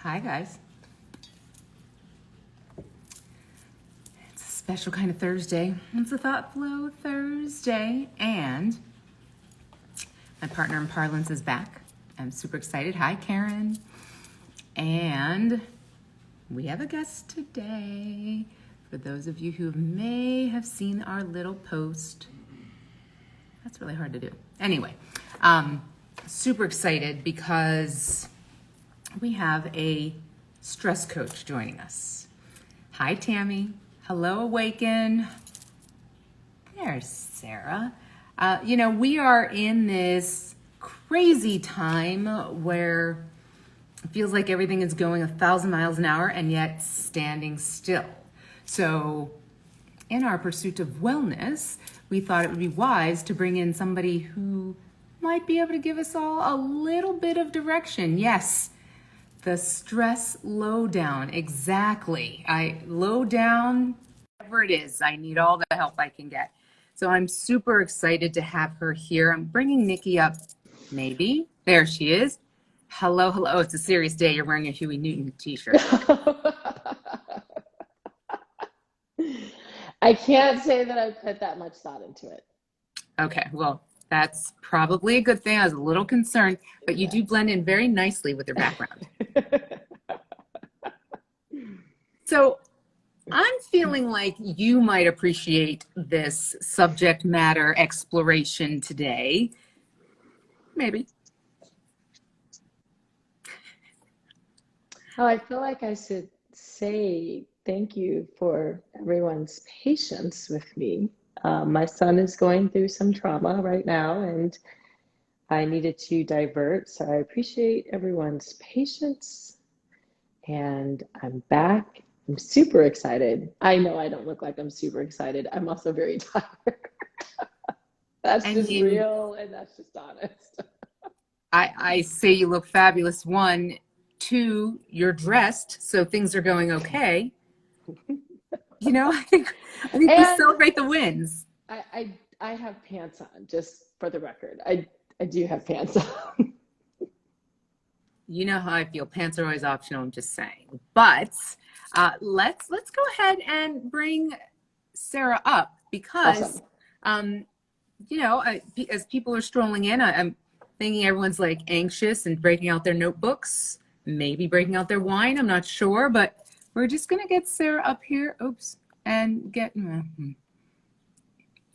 Hi, guys. It's a special kind of Thursday. It's a ThoughtFLOW Thursday, and my partner in parlance is back. I'm super excited. Hi, Karen. And we have a guest today. For those of you who may have seen our little post, that's really hard to do. Anyway, super excited because we have a stress coach joining us. Hi, Tammy. Hello, Awaken. There's Sarah. We are in this crazy time where it feels like everything is going 1,000 miles an hour and yet standing still. So in our pursuit of wellness, we thought it would be wise to bring in somebody who might be able to give us all a little bit of direction. Yes, the stress lowdown, exactly. Low down, whatever it is, I need all the help I can get. So I'm super excited to have her here. I'm bringing Nikki up, maybe. There she is. Hello, hello. It's a serious day. You're wearing a Huey Newton t-shirt. I can't say that I've put that much thought into it. Okay, well, that's probably a good thing. I was a little concerned, but you do blend in very nicely with your background. So I'm feeling like you might appreciate this subject matter exploration today. Maybe. Oh, I feel like I should say thank you for everyone's patience with me. My son is going through some trauma right now, and I needed to divert. So I appreciate everyone's patience, and I'm back. I'm super excited. I know I don't look like I'm super excited. I'm also very tired. That's just real, and that's just honest. I say you look fabulous. 1, 2, you're dressed, so things are going okay. I think we celebrate the wins. I have pants on, just for the record. I do have pants on. You know how I feel. Pants are always optional, I'm just saying. But let's go ahead and bring Sarah up because, Awesome. as people are strolling in, I'm thinking everyone's like anxious and breaking out their notebooks, maybe breaking out their wine. I'm not sure, but we're just going to get Sarah up here. Oops. And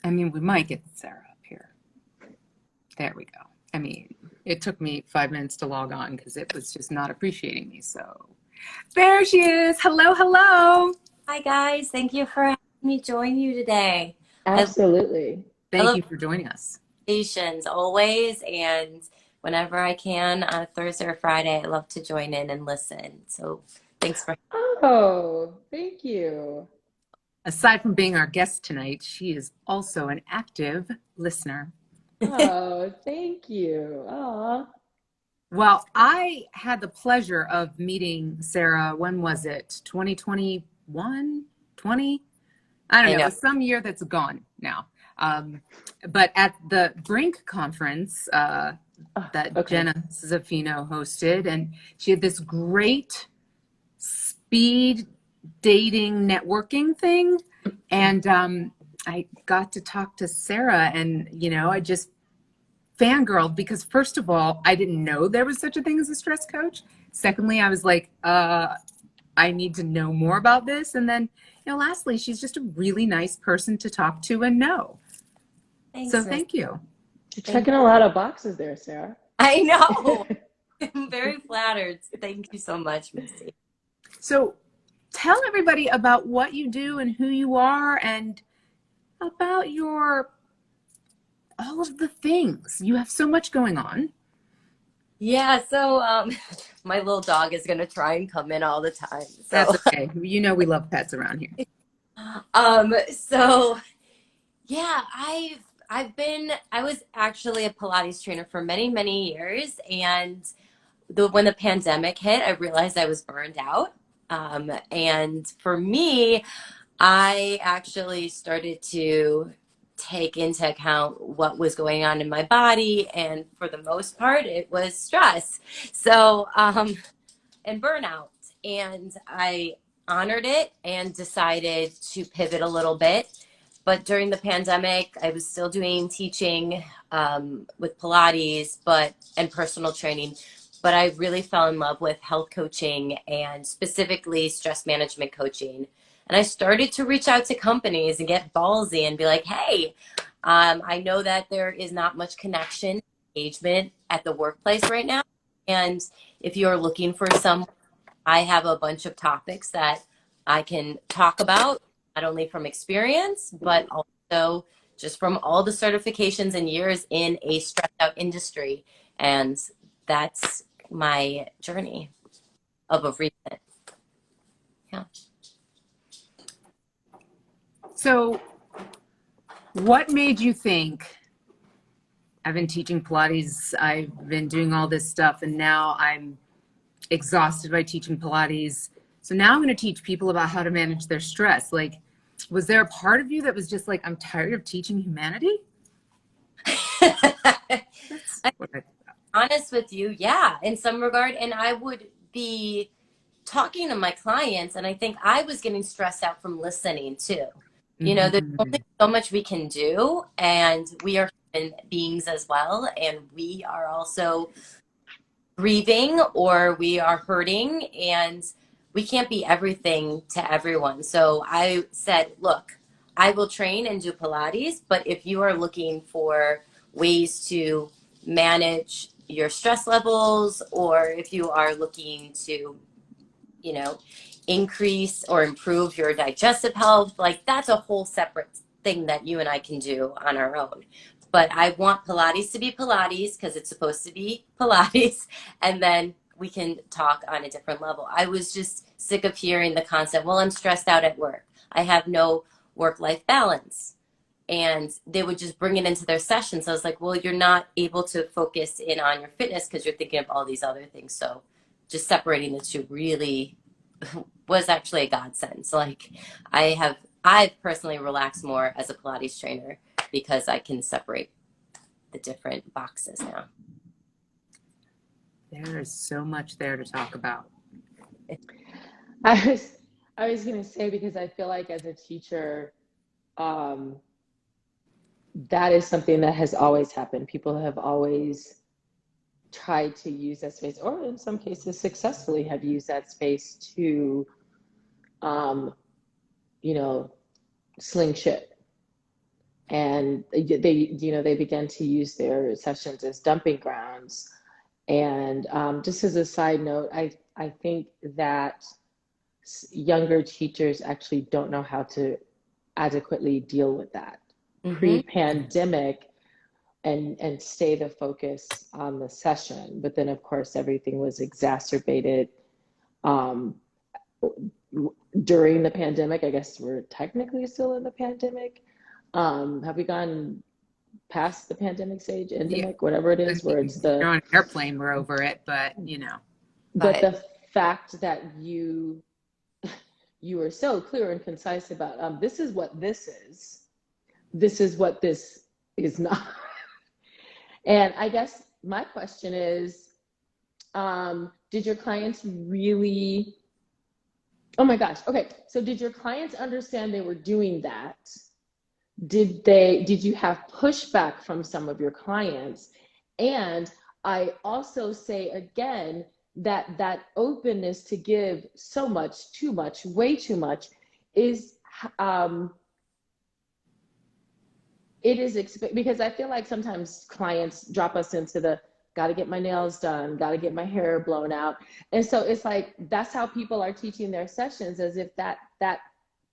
we might get Sarah up here. There we go. It took me 5 minutes to log on because it was just not appreciating me. So there she is. Hello, hello. Hi, guys. Thank you for having me join you today. Absolutely. Thank you for joining us. Patience always. And whenever I can on a Thursday or Friday, I love to join in and listen. So thanks for. Oh, thank you. Aside from being our guest tonight, she is also an active listener. Oh, thank you. Aw. Well, I had the pleasure of meeting Sarah. When was it? 2021? 20? I don't know. It was some year that's gone now. But at the Brink conference that Jenna Zaffino hosted, and she had this great speed dating networking thing. And I got to talk to Sarah, and, I just fangirled because, first of all, I didn't know there was such a thing as a stress coach. Secondly, I was like, I need to know more about this. And then, lastly, she's just a really nice person to talk to and know. Thanks, so thank you. You're checking a lot of boxes there, Sarah. I know. I'm very flattered. Thank you so much, Misty. So tell everybody about what you do and who you are and about all of the things. You have so much going on. Yeah, so my little dog is going to try and come in all the time. So. That's okay. We love pets around here. So yeah, I was actually a Pilates trainer for many, many years. And when the pandemic hit, I realized I was burned out. And for me, I actually started to take into account what was going on in my body. And for the most part, it was stress. So and burnout. And I honored it and decided to pivot a little bit. But during the pandemic, I was still doing teaching with Pilates, and personal training. But I really fell in love with health coaching and specifically stress management coaching. And I started to reach out to companies and get ballsy and be like, hey, I know that there is not much connection, engagement at the workplace right now. And if you're looking for some, I have a bunch of topics that I can talk about, not only from experience, but also just from all the certifications and years in a stressed out industry. And that's my journey of a recent. Yeah. So, what made you think, I've been teaching Pilates, I've been doing all this stuff, and now I'm exhausted by teaching Pilates. So now I'm going to teach people about how to manage their stress. Like, was there a part of you that was just like, I'm tired of teaching humanity? That's what I thought. Honest with you, yeah, in some regard. And I would be talking to my clients, and I think I was getting stressed out from listening too. You know, there's only so much we can do, and we are human beings as well, and we are also grieving or we are hurting, and we can't be everything to everyone. So I said, look, I will train and do Pilates, but if you are looking for ways to manage your stress levels, or if you are looking to, you know, increase or improve your digestive health, like that's a whole separate thing that you and I can do on our own. But I want Pilates to be Pilates because it's supposed to be Pilates. And then we can talk on a different level. I was just sick of hearing the concept, well, I'm stressed out at work. I have no work-life balance. And they would just bring it into their sessions. So I was like, well, you're not able to focus in on your fitness because you're thinking of all these other things. So just separating the two really was actually a godsend. So like I've personally relaxed more as a Pilates trainer because I can separate the different boxes now. There is so much there to talk about. I was I was gonna say because I feel like as a teacher, um, that is something that has always happened. People have always tried to use that space, or in some cases successfully have used that space to, um, you know, sling shit. And they began to use their sessions as dumping grounds. And just as a side note, I think that younger teachers actually don't know how to adequately deal with that Mm-hmm. pre-pandemic and stay the focus on the session. But then, of course, everything was exacerbated um, during the pandemic. I guess we're technically still in the pandemic. Have we gone past the pandemic stage, Yeah. endemic, whatever it I is, where mean, it's if you're the, on an airplane, we're over it, but you know. but the fact that you were so clear and concise about this is what this is what this is not. And I guess my question is, did your clients really, oh my gosh, okay, so did your clients understand they were doing that? Did you have pushback from some of your clients? And I also say again that that openness to give so much, too much, way too much is um, because I feel like sometimes clients drop us into the got to get my nails done, got to get my hair blown out. And so it's like that's how people are teaching their sessions, as if that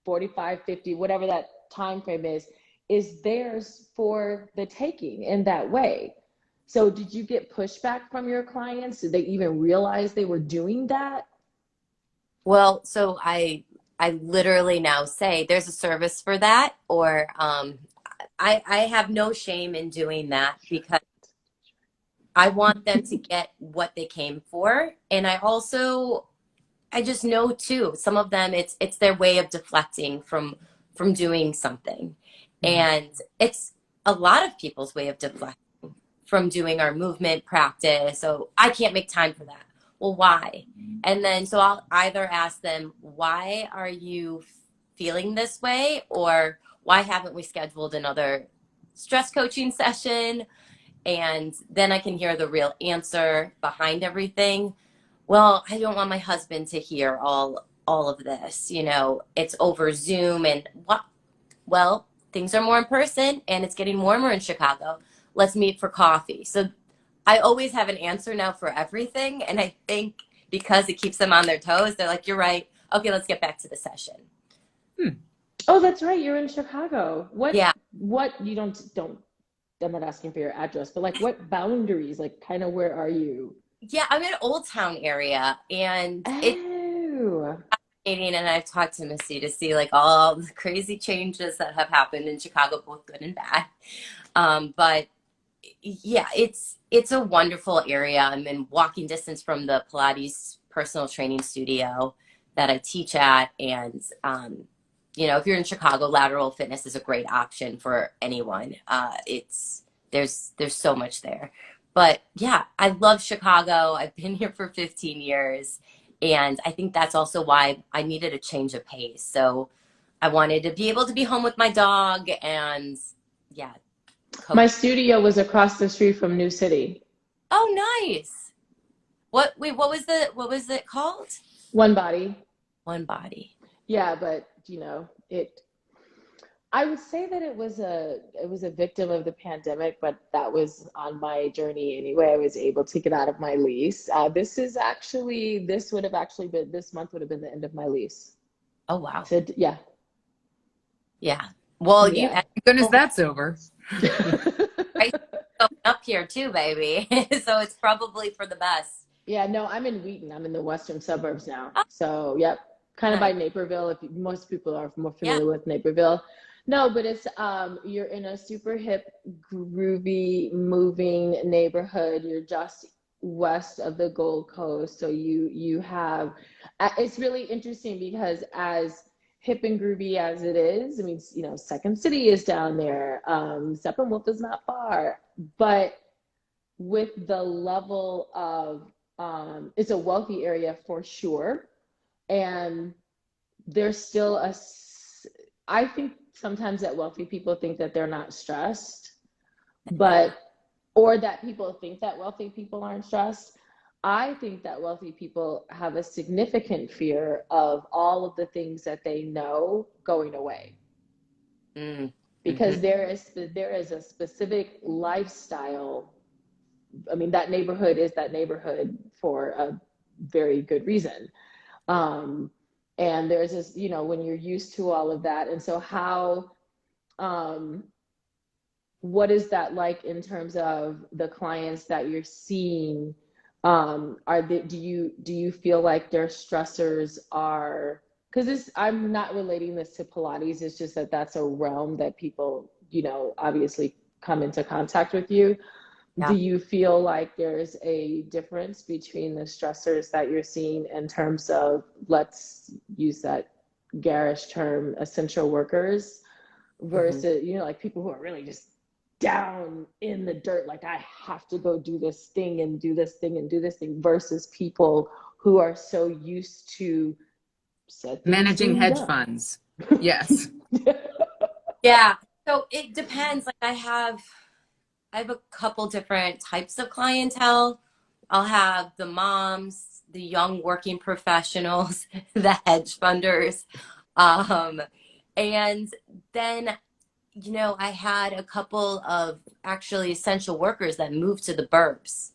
45, 50, whatever that time frame is theirs for the taking in that way. So did you get pushback from your clients? Did they even realize they were doing that? Well, so I literally now say there's a service for that, or I have no shame in doing that because I want them to get what they came for. And I just know too, some of them it's their way of deflecting from doing something. Mhm. And it's a lot of people's way of deflecting from doing our movement practice. So I can't make time for that. well, why? And then so I'll either ask them, why are you feeling this way? Or why haven't we scheduled another stress coaching session? And then I can hear the real answer behind everything. Well, I don't want my husband to hear all of this. You know, it's over Zoom and what? Well, things are more in person and it's getting warmer in Chicago. Let's meet for coffee. So I always have an answer now for everything. And I think because it keeps them on their toes, they're like, you're right. Okay, let's get back to the session. Oh, that's right. You're in Chicago. Yeah. What you don't I'm not asking for your address, but like what boundaries, like kind of where are you? Yeah, I'm in Old Town area and it's Oh, fascinating. And I've talked to Misty to see like all the crazy changes that have happened in Chicago, both good and bad. But yeah, it's a wonderful area. I'm in walking distance from the Pilates personal training studio that I teach at. And, you know, if you're in Chicago, lateral fitness is a great option for anyone. There's so much there. But yeah, I love Chicago. I've been here for 15 years. And I think that's also why I needed a change of pace. So I wanted to be able to be home with my dog and yeah, my coach. studio was across the street from New City. Oh, nice. What was it called? One Body. One Body. Yeah, but I would say that it was a victim of the pandemic, but that was on my journey anyway. I was able to get out of my lease. This month would have been the end of my lease. Oh wow. So yeah, Yeah. Well, you yeah. Thank goodness that's over. price going up here too, baby. So it's probably for the best. Yeah, no, I'm in Wheaton. I'm in the western suburbs now. Oh, So, yep, kind of nice. by Naperville. Most people are more Yeah. familiar with Naperville. No, but it's you're in a super hip, groovy, moving neighborhood. You're just west of the Gold Coast, so you have. It's really interesting because as hip and groovy as it is, I mean, you know, Second City is down there. Steppenwolf is not far, but with the level of it's a wealthy area for sure, and there's still I think sometimes that wealthy people think that they're not stressed, but or that people think that wealthy people aren't stressed. I think that wealthy people have a significant fear of all of the things that they know going away Mm. because Mm-hmm. there is a specific lifestyle. I mean, that neighborhood is that neighborhood for a very good reason. Um, and there's this, you know, when you're used to all of that. And so um, what is that like in terms of the clients that you're seeing? Do you feel like their stressors are, because this, I'm not relating this to Pilates. It's just that that's a realm that people, you know, obviously come into contact with you. Do Yeah. you feel like there's a difference between the stressors that you're seeing in terms of, let's use that garish term, essential workers, Mm-hmm. versus, you know, like people who are really just down in the dirt, like I have to go do this thing and do this thing and do this thing, versus people who are so used to said things Managing being hedge done? funds. Yes. Yeah. So it depends. Like I have a couple different types of clientele. I'll have the moms, the young working professionals, the hedge funders. Um, and then, you know, I had a couple of actually essential workers that moved to the burbs.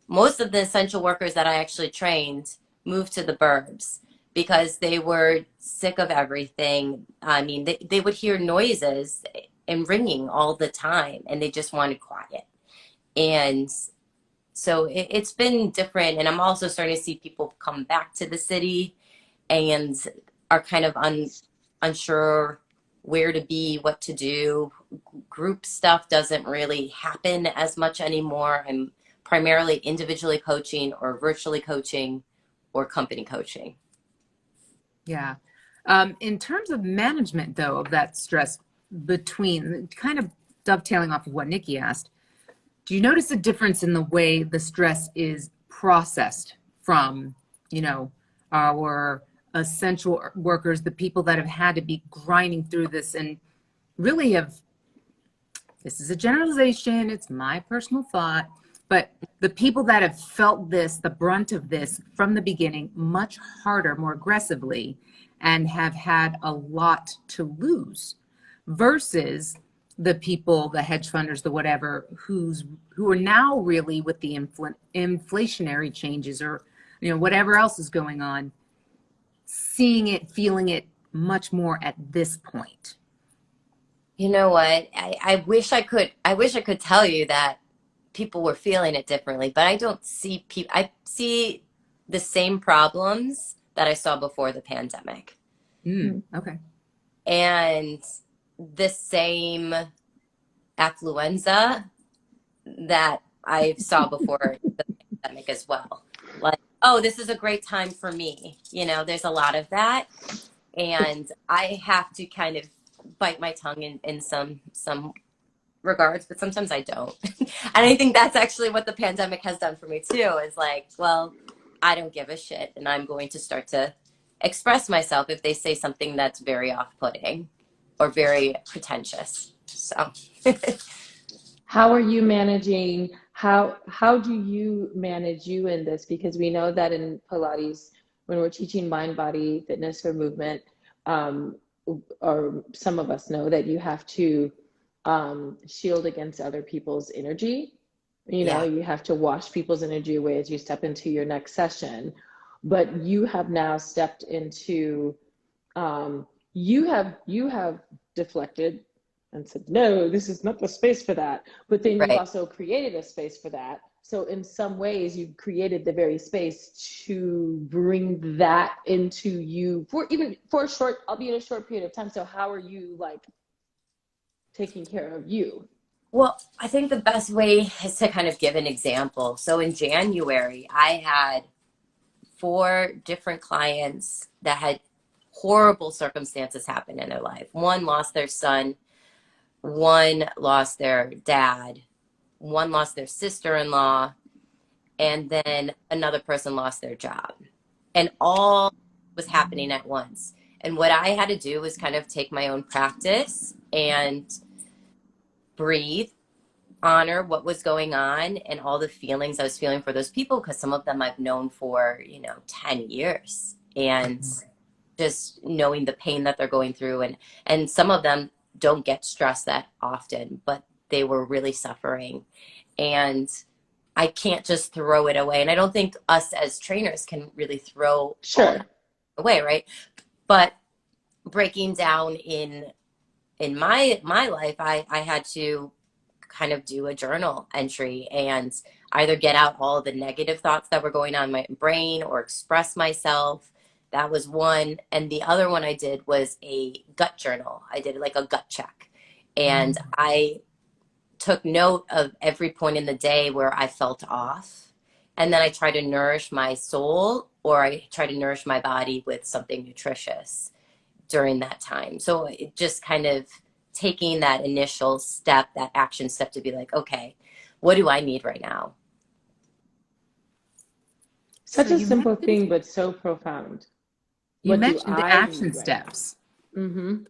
Most of the essential workers that I actually trained moved to the burbs because they were sick of everything. I mean, they would hear noises and ringing all the time and they just wanted quiet. And so it's been different. And I'm also starting to see people come back to the city and are kind of unsure where to be, what to do. Group stuff doesn't really happen as much anymore. I'm primarily individually coaching or virtually coaching or company coaching. Yeah. In terms of management, though, of that stress between, kind of dovetailing off of what Nikki asked, do you notice a difference in the way the stress is processed from, you know, our essential workers, the people that have had to be grinding through this and really have, this is a generalization, it's my personal thought, but the people that have felt this, the brunt of this from the beginning, much harder, more aggressively, and have had a lot to lose versus the people, the hedge funders, the whatever, who are now really with the inflationary changes or, you know, whatever else is going on, seeing it, feeling it much more at this point. You know what? I wish I could tell you that people were feeling it differently, but I don't see people, I see the same problems that I saw before the pandemic. Okay. And the same affluenza that I saw before the pandemic as well. Like, oh, this is a great time for me. You know, there's a lot of that. And I have to kind of bite my tongue in some regards, but sometimes I don't. And I think that's actually what the pandemic has done for me too, is like, well, I don't give a shit. And I'm going to start to express myself if they say something that's very off-putting or very pretentious. So How are you managing, how do you manage you in this? Because we know that in Pilates, when we're teaching mind, body, fitness, or movement, um, or some of us know that you have to shield against other people's energy. You know, yeah, you have to wash people's energy away as you step into your next session. But you have now stepped into, you have deflected and said, no, this is not the space for that. But then you've right. also created a space for that. So in some ways, you've created the very space to bring that into you for even for a short, albeit a short period of time. So how are you like taking care of you? Well, I think the best way is to kind of give an example. So in January, I had 4 different clients that had horrible circumstances happen in their life. One lost their son, one lost their dad, one lost their sister-in-law, and then another person lost their job. And all was happening at once. And what I had to do was kind of take my own practice and breathe, honor what was going on and all the feelings I was feeling for those people, because some of them I've known for, 10 years. And just knowing the pain that they're going through, and some of them don't get stressed that often, but they were really suffering. And I can't just throw it away. And I don't think us as trainers can really throw all Sure. that away, right? But breaking down in my life, I had to kind of do a journal entry and either get out all the negative thoughts that were going on in my brain or express myself. That was one. And the other one I did was a gut journal. I did like a gut check. And I took note of every point in the day where I felt off. And then I try to nourish my soul, or I try to nourish my body with something nutritious during that time. So it just kind of taking that initial step, that action step, to be like, okay, what do I need right now? Such So a simple thing, but so profound. you What do mentioned the I action need right now? steps. Mm-hmm.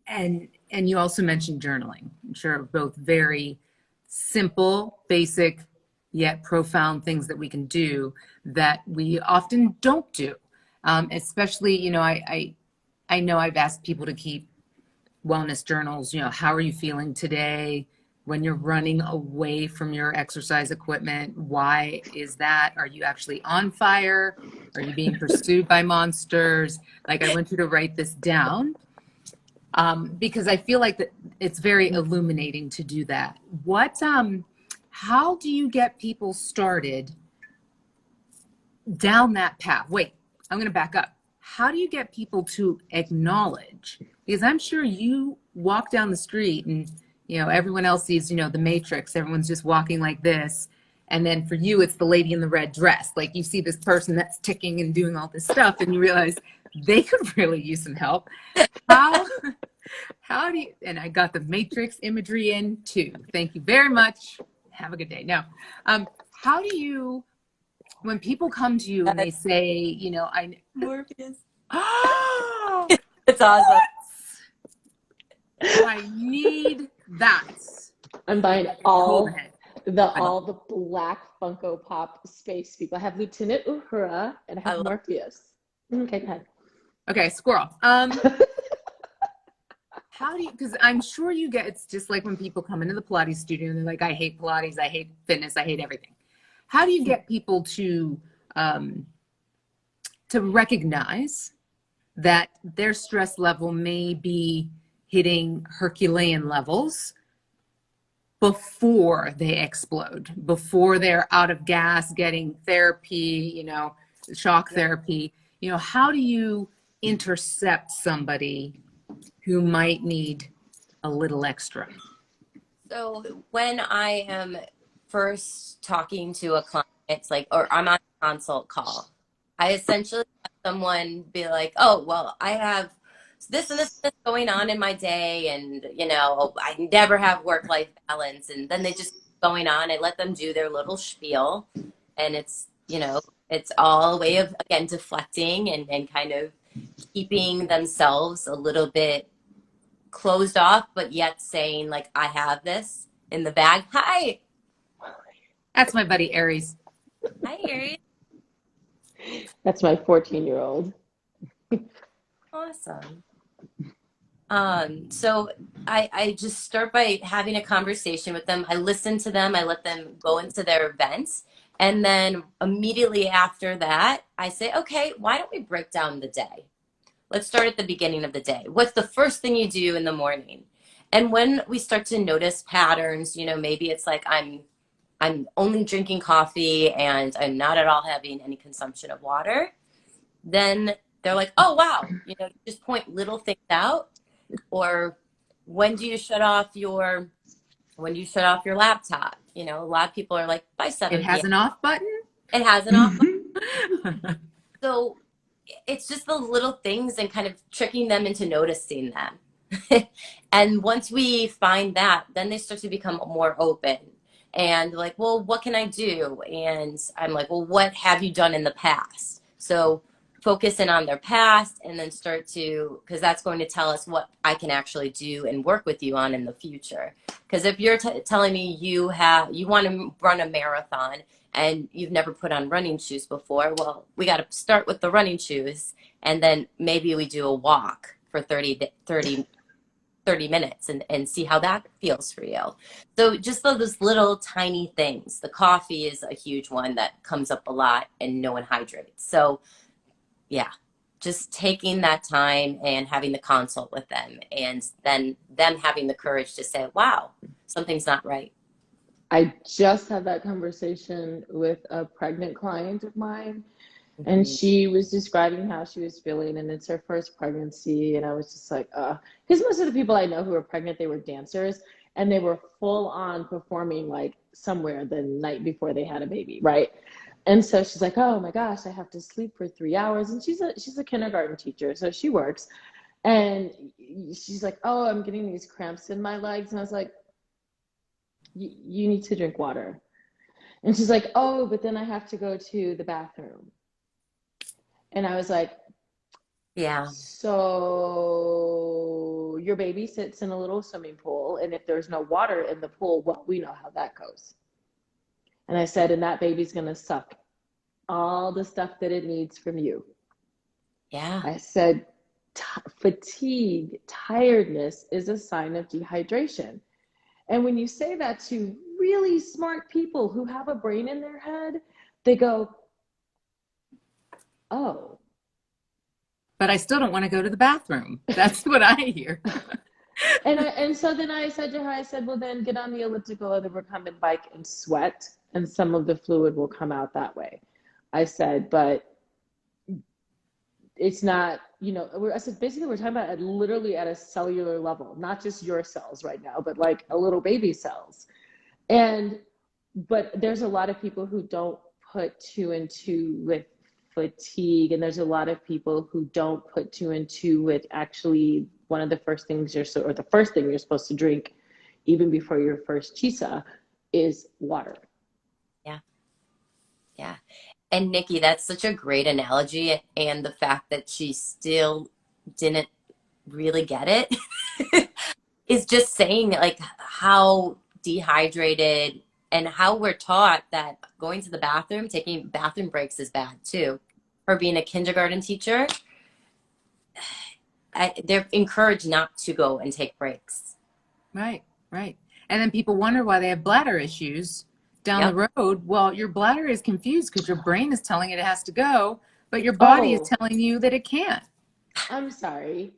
And you also mentioned journaling. I'm sure both very simple, basic, yet profound things that we can do that we often don't do. Especially, I know I've asked people to keep wellness journals. How are you feeling today? When you're running away from your exercise equipment, why is that? Are you actually on fire? Are you being pursued by monsters? Like, I want you to write this down. Because I feel like that it's very illuminating to do that. How do you get people started down that path? Wait, I'm going to back up. How do you get people to acknowledge? Because I'm sure you walk down the street and, everyone else sees, the Matrix. Everyone's just walking like this. And then for you, it's the lady in the red dress. Like, you see this person that's ticking and doing all this stuff, and you realize they could really use some help. How do you, and I got the Matrix imagery in too. Thank you very much. Have a good day. Now, how do you when people come to you and they say, you know, Morpheus. oh, It's awesome. I need that. I'm buying Hold all ahead. the black Funko Pop space people. I have Lieutenant Uhura and I I have love Morpheus. Okay, go ahead. Okay, squirrel. How do you, because I'm sure you get, it's just like when people come into the Pilates studio and they're like, I hate Pilates, I hate fitness, I hate everything. How do you get people to recognize that their stress level may be hitting Herculean levels before they explode, before they're out of gas, getting therapy, you know, shock therapy? You know, how do you intercept somebody who might need a little extra? So when I am first talking to a client, it's like, or I'm on a consult call, I essentially have someone be like, oh, well, I have this and this going on in my day, and I never have work-life balance, and then they just keep going on. I let them do their little spiel, and it's all a way of, again, deflecting and kind of keeping themselves a little bit closed off, but yet saying, like, I have this in the bag. Hi. That's my buddy Aries. Hi, Aries. That's my 14-year-old. Awesome. So I just start by having a conversation with them. I listen to them. I let them go into their events. And then immediately after that, I say, okay, why don't we break down the day? Let's start at the beginning of the day. What's the first thing you do in the morning? And when we start to notice patterns, maybe it's like I'm only drinking coffee and I'm not at all having any consumption of water, then they're like, oh, wow, just point little things out. Or when do you shut off your laptop? A lot of people are like, by It 7 has p.m. an off button. It has an off button. So it's just the little things and kind of tricking them into noticing them. And once we find that, then they start to become more open and like, well, what can I do? And I'm like, well, what have you done in the past? So focus in on their past and then start to, because that's going to tell us what I can actually do and work with you on in the future. Because if you're telling me you want to run a marathon and you've never put on running shoes before, well, we got to start with the running shoes, and then maybe we do a walk for 30 minutes and see how that feels for you. So just those little tiny things. The coffee is a huge one that comes up a lot, and no one hydrates. So yeah, just taking that time and having the consult with them, and then them having the courage to say, wow, something's not right. I just had that conversation with a pregnant client of mine, and Mhm. she was describing how she was feeling, and it's her first pregnancy. And I was just like, because most of the people I know who were pregnant, they were dancers, and they were full on performing like somewhere the night before they had a baby, right? And so she's like, oh my gosh, I have to sleep for 3 hours. And she's a kindergarten teacher, so she works. And she's like, oh, I'm getting these cramps in my legs. And I was like, you need to drink water. And she's like, oh, but then I have to go to the bathroom. And I was like, Yeah. so your baby sits in a little swimming pool, and if there's no water in the pool, well, we know how that goes. And I said, and that baby's going to suck all the stuff that it needs from you. Yeah. I said, fatigue, tiredness is a sign of dehydration. And when you say that to really smart people who have a brain in their head, they go, oh. But I still don't want to go to the bathroom. That's what I hear. And so then I said to her, I said, well, then get on the elliptical or the recumbent bike and sweat, and some of the fluid will come out that way. I said, but it's not, I said, basically, we're talking about literally at a cellular level, not just your cells right now, but like a little baby cells. But there's a lot of people who don't put two and two with fatigue. And there's a lot of people who don't put two and two with actually one of the first things or the first thing you're supposed to drink, even before your first chisa, is water. Yeah. Yeah. And Nikki, that's such a great analogy. And the fact that she still didn't really get it is just saying like how dehydrated and how we're taught that going to the bathroom, taking bathroom breaks is bad too. Or being a kindergarten teacher, they're encouraged not to go and take breaks. Right, right. And then people wonder why they have bladder issues down Yep. the road. Well, your bladder is confused because your brain is telling it has to go, but your body is Oh, telling you that it can't. I'm sorry.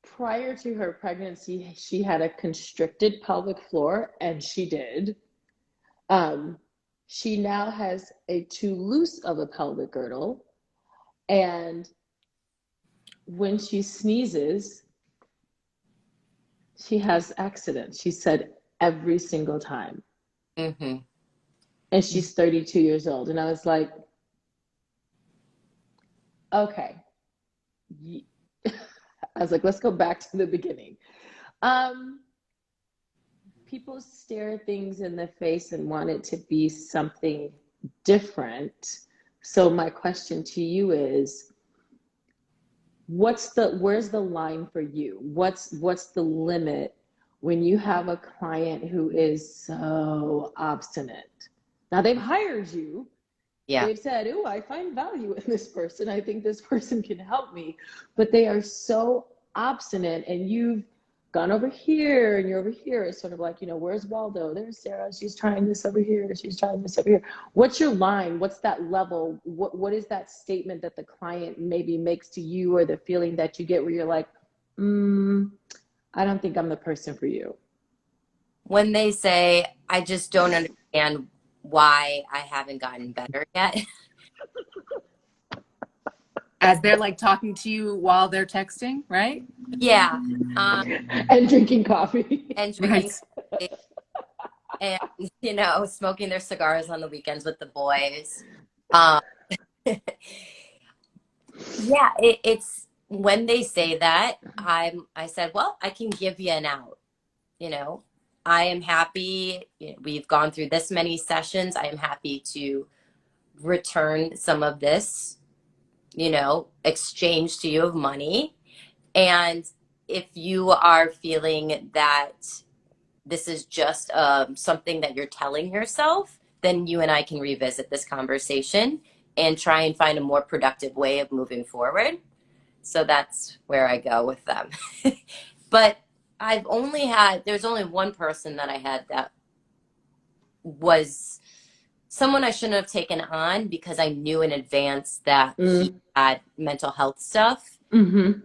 Prior to her pregnancy, she had a constricted pelvic floor, and she did. Um, she now has a too loose of a pelvic girdle, and when she sneezes, she has accidents. She said every single time. Mm-hmm. And she's 32 years old. And I was like, okay. I was like, let's go back to the beginning. Um, People stare things in the face and want it to be something different. So my question to you is, where's the line for you? What's the limit when you have a client who is so obstinate? Now they've hired you. Yeah. They've said, "Oh, I find value in this person. I think this person can help me." But they are so obstinate, and you've gone over here and you're over here. It's sort of like, where's Waldo? There's Sarah. She's trying this over here. She's trying this over here. What's your line? What's that level? What is that statement that the client maybe makes to you, or the feeling that you get where you're like, I don't think I'm the person for you? When they say, I just don't understand why I haven't gotten better yet. As they're like talking to you while they're texting, right? Yeah. And drinking coffee. And Right. drinking coffee and, smoking their cigars on the weekends with the boys. Um, yeah, it's when they say that, I said, well, I can give you an out. You know, I am happy. We've gone through this many sessions. I am happy to return some of this, exchange to you of money. And if you are feeling that this is just something that you're telling yourself, then you and I can revisit this conversation and try and find a more productive way of moving forward. So that's where I go with them. But there's only one person that I had that was someone I shouldn't have taken on because I knew in advance that he had mental health stuff. Mm-hmm.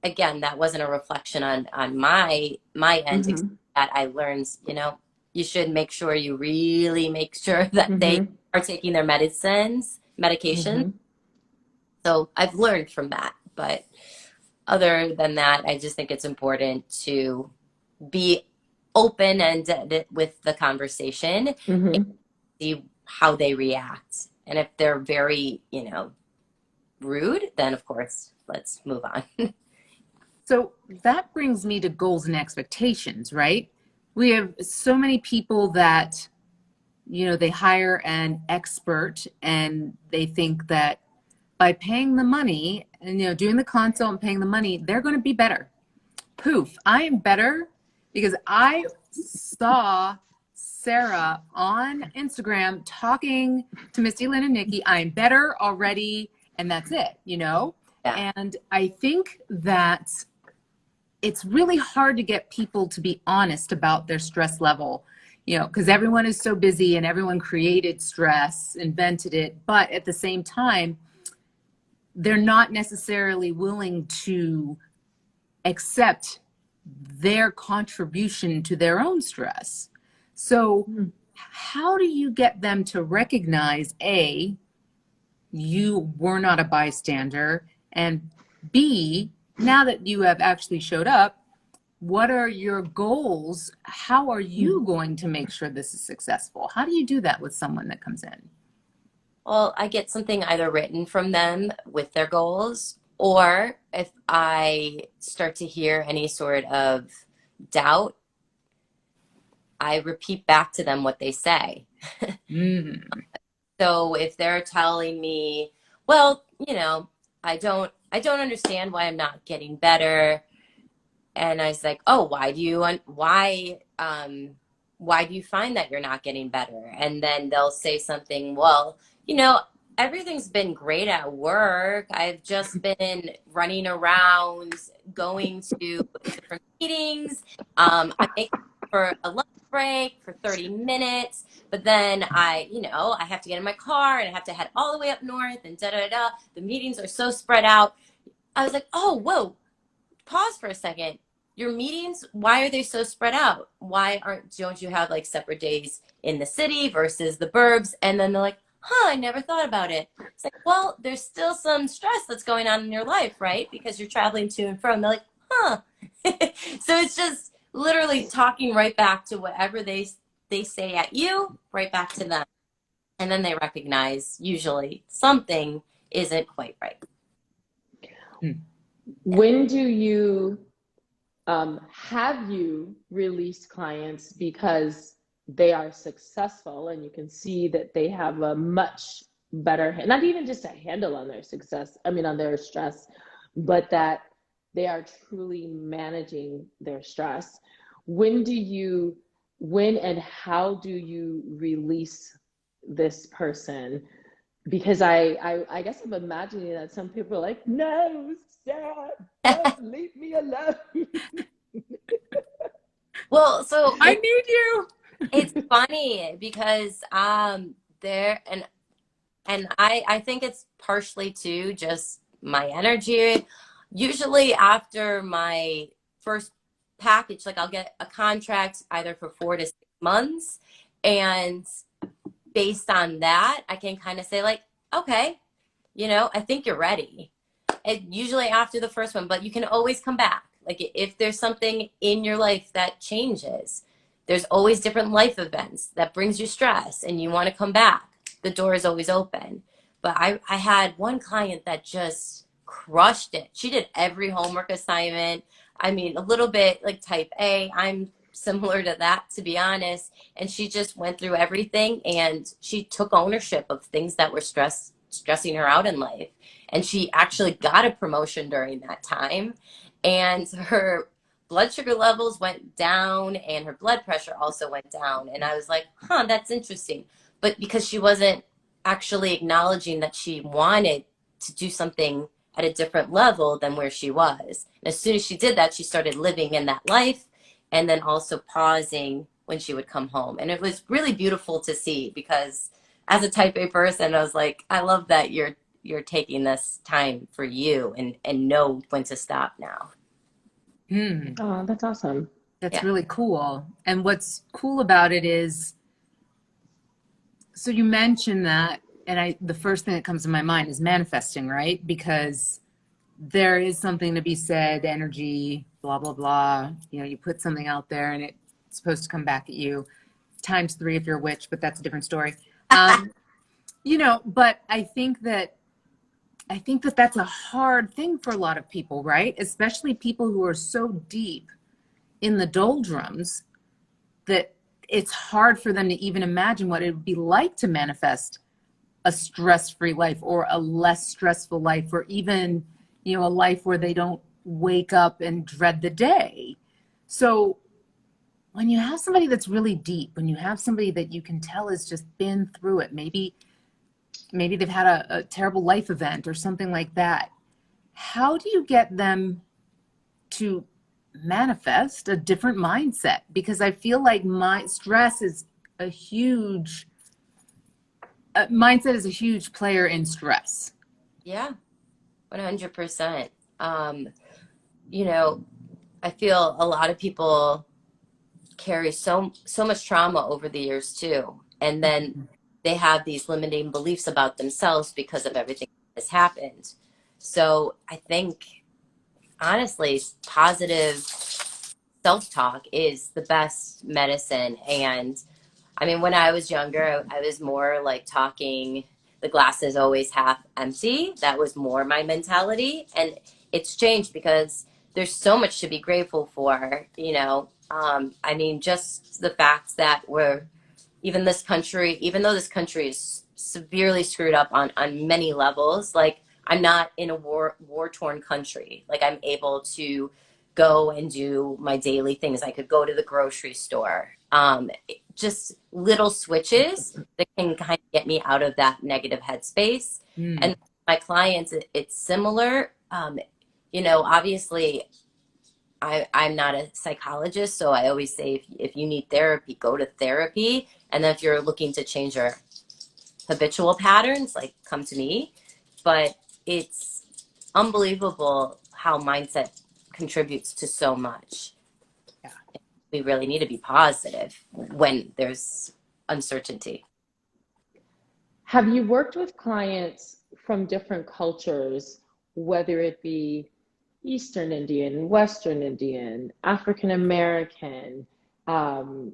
Again, that wasn't a reflection on my end, except Mm-hmm. that I learned, you should make sure you really make sure that they Mm-hmm. are taking their medications. Mm-hmm. So I've learned from that. But other than that, I just think it's important to be open and with the conversation and Mm-hmm. see how they react. And if they're very, rude, then of course, let's move on. So that brings me to goals and expectations, right? We have so many people that, they hire an expert and they think that by paying the money and, doing the consult and paying the money, they're going to be better. Poof, I am better because I saw Sarah on Instagram talking to Misty, Lynne, and Nikki. I'm better already, and that's it, Yeah. And I think that it's really hard to get people to be honest about their stress level, because everyone is so busy and everyone created stress, invented it, but at the same time, they're not necessarily willing to accept their contribution to their own stress. So, how do you get them to recognize A, you were not a bystander, and B, now that you have actually showed up, what are your goals? How are you going to make sure this is successful? How do you do that with someone that comes in? Well, I get something either written from them with their goals, or if I start to hear any sort of doubt, I repeat back to them what they say. Mm. So if they're telling me, well, you know, I don't understand why I'm not getting better. And I was like, oh, why do you find that you're not getting better? And then they'll say something, well, you know, everything's been great at work. I've just been running around, going to different meetings. I make for a lunch break for 30 minutes, but then I have to get in my car and I have to head all the way up north and da da da. The meetings are so spread out. I was like, oh, whoa, pause for a second. Your meetings, why are they so spread out? Don't you have like separate days in the city versus the burbs? And then they're like, huh, I never thought about it. It's like, well, there's still some stress that's going on in your life, right? Because you're traveling to and from. They're like, huh. So it's just literally talking right back to whatever they say at you, right back to them. And then they recognize usually something isn't quite right. When do you have you released clients because they are successful and you can see that they have a much better, not even just a handle on their success, I mean, on their stress, but that they are truly managing their stress? When and how do you release this person? Because I guess I'm imagining that some people are like, no, stop, don't leave me alone. Well, so I need you. it's funny because there and I think it's partially too just my energy. Usually after my first package, like I'll get a contract either for 4 to 6 months, and based on that, I can kind of say like, okay, I think you're ready. And usually after the first one, but you can always come back. Like if there's something in your life that changes, there's always different life events that brings you stress and you want to come back. The door is always open. But I had one client that just crushed it. She did every homework assignment. I mean, a little bit like type A. I'm similar to that, to be honest. And she just went through everything and she took ownership of things that were stressing her out in life. And she actually got a promotion during that time. And her blood sugar levels went down and her blood pressure also went down. And I was like, huh, that's interesting. But because she wasn't actually acknowledging that she wanted to do something at a different level than where she was. And as soon as she did that, she started living in that life and then also pausing when she would come home. And it was really beautiful to see because as a type A person, I was like, I love that you're taking this time for you and know when to stop now. Oh, that's awesome. That's Yeah. really cool. And what's cool about it is, so you mentioned that, and the first thing that comes to my mind is manifesting, right? Because there is something to be said, energy, blah, blah, blah. You put something out there and it's supposed to come back at you. Times 3 if you're a witch, but that's a different story. But I think that that's a hard thing for a lot of people, right? Especially people who are so deep in the doldrums that it's hard for them to even imagine what it would be like to manifest a stress-free life or a less stressful life, or even, a life where they don't wake up and dread the day. So when you have somebody that's really deep, when you have somebody that you can tell has just been through it, maybe they've had a terrible life event or something like that, how do you get them to manifest a different mindset? Because I feel like stress is a huge mindset is a huge player in stress. Yeah, 100%. You know, I feel a lot of people carry so much trauma over the years too. And then they have these limiting beliefs about themselves because of everything that has happened. So I think honestly, positive self-talk is the best medicine. And I mean, when I was younger, I was more like talking, the glass is always half empty. That was more my mentality. And it's changed because there's so much to be grateful for, I mean, just the fact that even though this country is severely screwed up on many levels. Like, I'm not in a war-torn country. Like, I'm able to go and do my daily things. I could go to the grocery store. Just little switches that can kind of get me out of that negative headspace. Mm. And my clients, it's similar. Obviously, I'm not a psychologist, so I always say if you need therapy, go to therapy. And then if you're looking to change your habitual patterns, like, come to me. But it's unbelievable how mindset contributes to so much. Yeah. We really need to be positive when there's uncertainty. Have you worked with clients from different cultures, whether it be Eastern Indian, Western Indian, African American, um,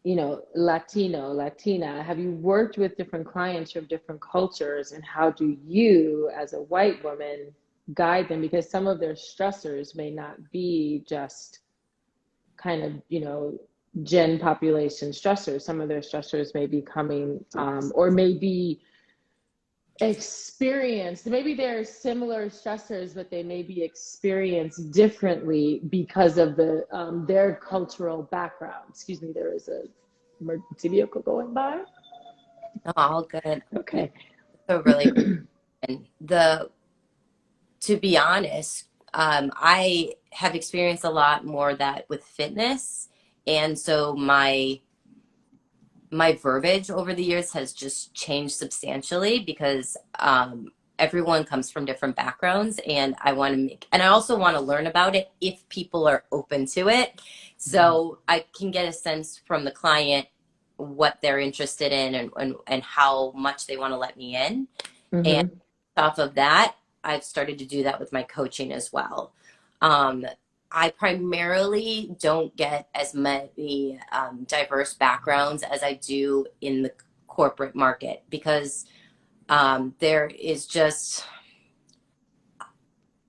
Latino, Latina? Have you worked with different clients from different cultures, and how do you, as a white woman, guide them? Because some of their stressors may not be just kind of, gen population stressors. Some of their stressors may be coming, or may be experienced. Maybe they're similar stressors, but they may be experienced differently because of their cultural background. Excuse me, there is a emergency vehicle going by. All good. Okay. So really, and to be honest, I have experienced a lot more that with fitness, and so my verbiage over the years has just changed substantially because everyone comes from different backgrounds, and I also want to learn about it if people are open to it. So I can get a sense from the client what they're interested in, and how much they want to let me in. And Mm-hmm. off of that, I've started to do that with my coaching as well. Um, I primarily don't get as many diverse backgrounds as I do in the corporate market, because there is just,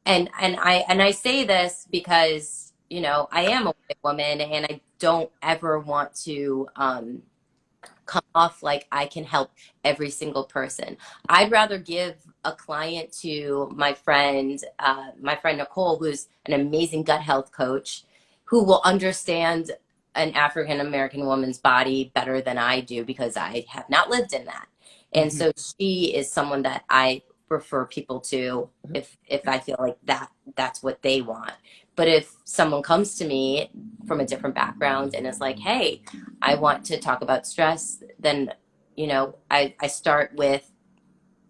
and I say this because I am a white woman, and I don't ever want to come off like I can help every single person. I'd rather give a client to my friend Nicole, who's an amazing gut health coach, who will understand an African American woman's body better than I do, because I have not lived in that. And Mhm. so she is someone that I refer people to if I feel like that's what they want. But if someone comes to me from a different background and is like, hey, I want to talk about stress, then I start with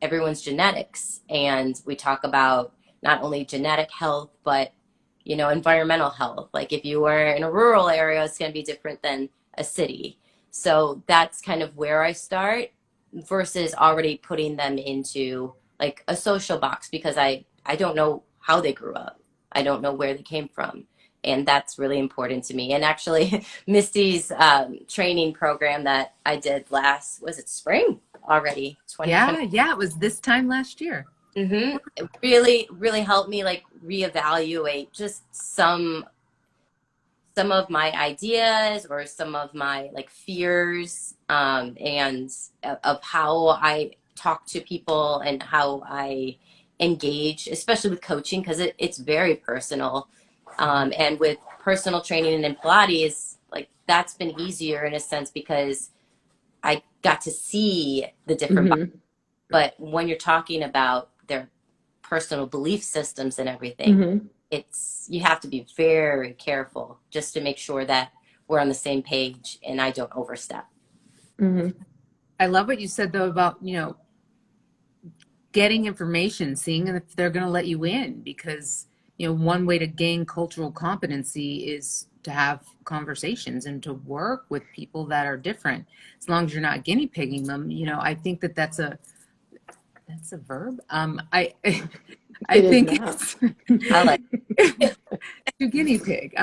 everyone's genetics, and we talk about not only genetic health, but environmental health. Like, if you were in a rural area, it's going to be different than a city. So that's kind of where I start, versus already putting them into like a social box, because I don't know how they grew up. I don't know where they came from. And that's really important to me. And actually, Misty's training program that I did was it spring already, 2020? Yeah, it was this time last year. It really, really helped me like reevaluate just some of my ideas, or some of my like fears, and of how I talk to people and how I engage, especially with coaching, because it's very personal. And with personal training and Pilates, like, that's been easier in a sense, because I got to see the different bodies. Mm-hmm. But when you're talking about their personal belief systems and everything, Mm-hmm. you have to be very careful just to make sure that we're on the same page and I don't overstep. Mm-hmm. I love what you said though about, getting information, seeing if they're going to let you in, because, one way to gain cultural competency is to have conversations and to work with people that are different. As long as you're not guinea pigging them, I think that's a verb. I It is think now. it's I like to guinea pig.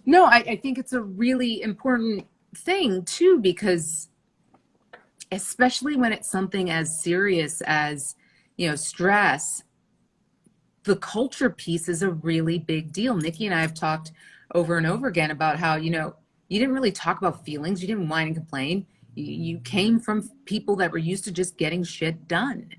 No, I think it's a really important thing too, because especially when it's something as serious as, stress, the culture piece is a really big deal. Nikki and I have talked over and over again about how, you didn't really talk about feelings. You didn't whine and complain. You came from people that were used to just getting shit done.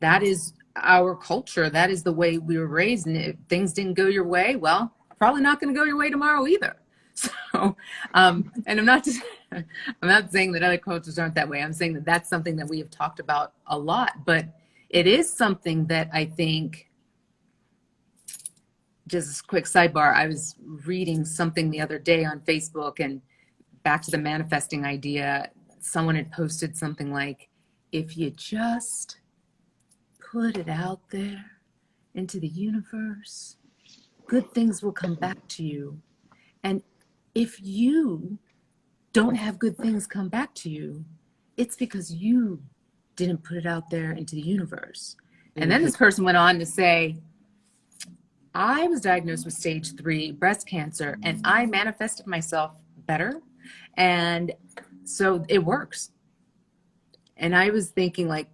That is our culture. That is the way we were raised. And if things didn't go your way, well, probably not going to go your way tomorrow either. So, and I'm not just, I'm not saying that other cultures aren't that way. I'm saying that that's something that we have talked about a lot, but it is something that I think, just a quick sidebar, I was reading something the other day on Facebook, and back to the manifesting idea, someone had posted something like, if you just put it out there into the universe, good things will come back to you. And if you don't have good things come back to you, it's because you didn't put it out there into the universe. And then this person went on to say, I was diagnosed with stage 3 breast cancer, and I manifested myself better. And so it works. And I was thinking like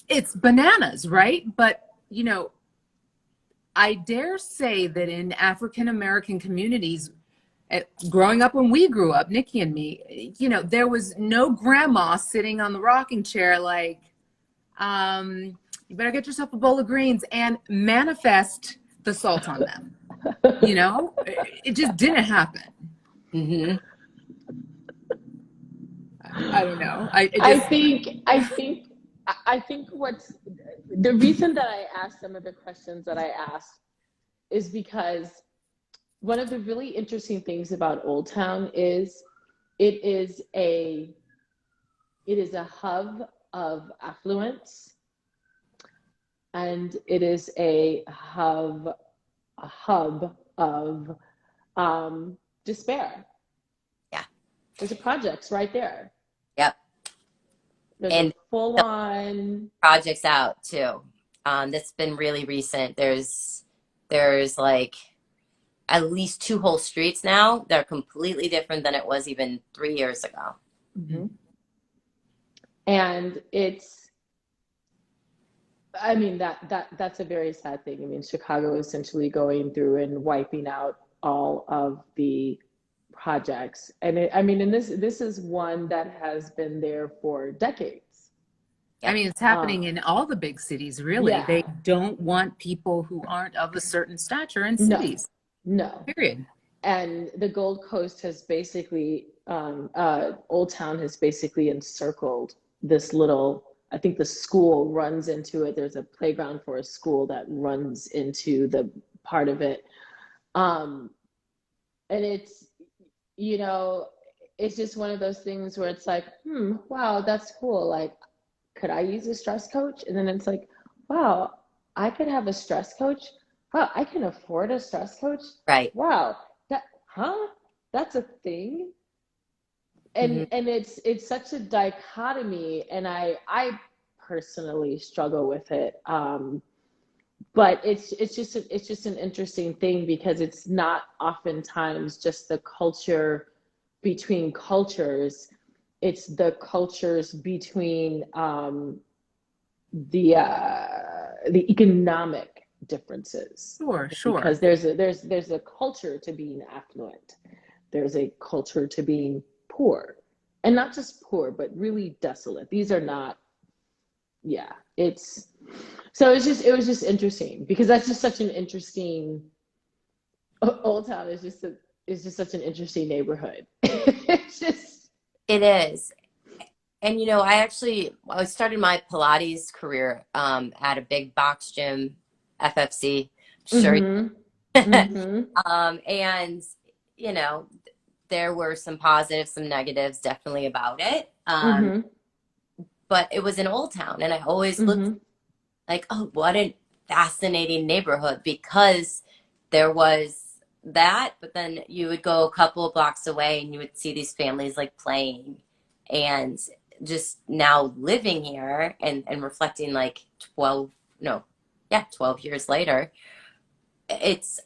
it's bananas, right? But, you know, I dare say that in African American communities, growing up when we grew up, Nikki and me, you know, there was no grandma sitting on the rocking chair like, you better get yourself a bowl of greens and manifest the salt on them. You know, it just didn't happen. Mm-hmm. I don't know. I think what's the reason that I asked some of the questions that I asked is because one of the really interesting things about Old Town is it is a hub of affluence, and it is a hub of despair. Yeah. There's a projects right there. Yep. There's And a full on projects out too. That's been really recent. There's like at least 2 whole streets now that are completely different than it was even 3 years ago. Mm-hmm. And it's, I mean, that's a very sad thing. I mean, Chicago is essentially going through and wiping out all of the projects. And and this is one that has been there for decades. I mean, it's happening in all the big cities, really. Yeah. They don't want people who aren't of a certain stature in No. cities. No. Period. And the Gold Coast has basically, Old Town has basically encircled this little, I think the school runs into it. There's a playground for a school that runs into the part of it. And it's, you know, it's just one of those things where it's like, wow, that's cool. Like, could I use a stress coach? And then it's like, wow, I could have a stress coach. Wow, I can afford a stress coach. Right. Wow, that's a thing. And it's such a dichotomy, and I personally struggle with it. But it's just an interesting thing because it's not oftentimes just the culture between cultures. It's the cultures between the economic differences. Sure. Because there's a culture to being affluent. There's a culture to being poor, and not just poor, but really desolate. These are not. Yeah, it was just interesting because that's just such an interesting. Old Town is just such an interesting neighborhood. It's just. It is. And, you know, I started my Pilates career at a big box gym, FFC. Sure. And, you know, there were some positives, some negatives definitely about it. But it was in Old Town. And I always looked like, oh, what a fascinating neighborhood, because there was that, but then you would go a couple of blocks away and you would see these families like playing. And just now living here and reflecting like 12 years later, it's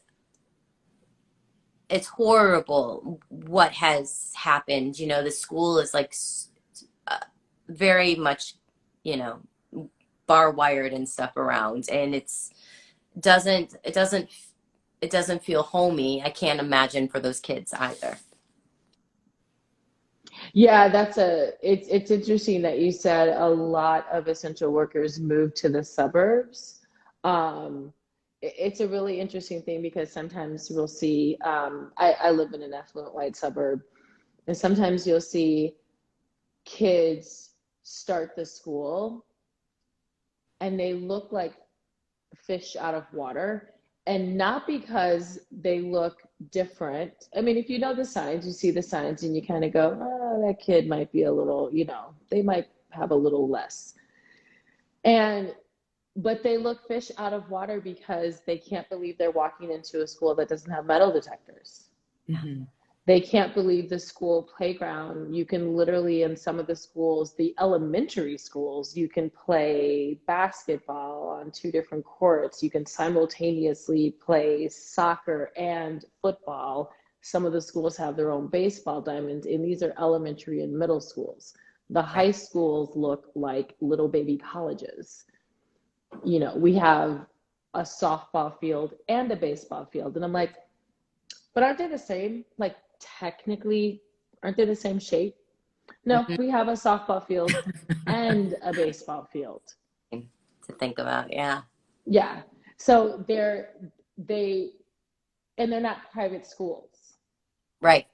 horrible what has happened. You know, the school is like very much, you know, bar wired and stuff around, and it doesn't feel homey. I can't imagine for those kids either. Yeah, it's interesting that you said a lot of essential workers move to the suburbs. It's a really interesting thing because sometimes we'll see, I live in an affluent white suburb, and sometimes you'll see kids start the school and they look like fish out of water. And not because they look different. I mean, if you know the signs, you see the signs and you kind of go, oh, that kid might be a little, they might have a little less. And, but they look fish out of water because they can't believe they're walking into a school that doesn't have metal detectors. Mm-hmm. They can't believe the school playground. You can literally, in some of the schools, the elementary schools, you can play basketball on two different courts. You can simultaneously play soccer and football. Some of the schools have their own baseball diamonds, and these are elementary and middle schools. The Right. high schools look like little baby colleges. We have a softball field and a baseball field. And I'm like, but aren't they the same? Like, technically, aren't they the same shape? No, Hmm. we have a softball field and a baseball field. To think about, yeah. Yeah. So they and they're not private schools. Right.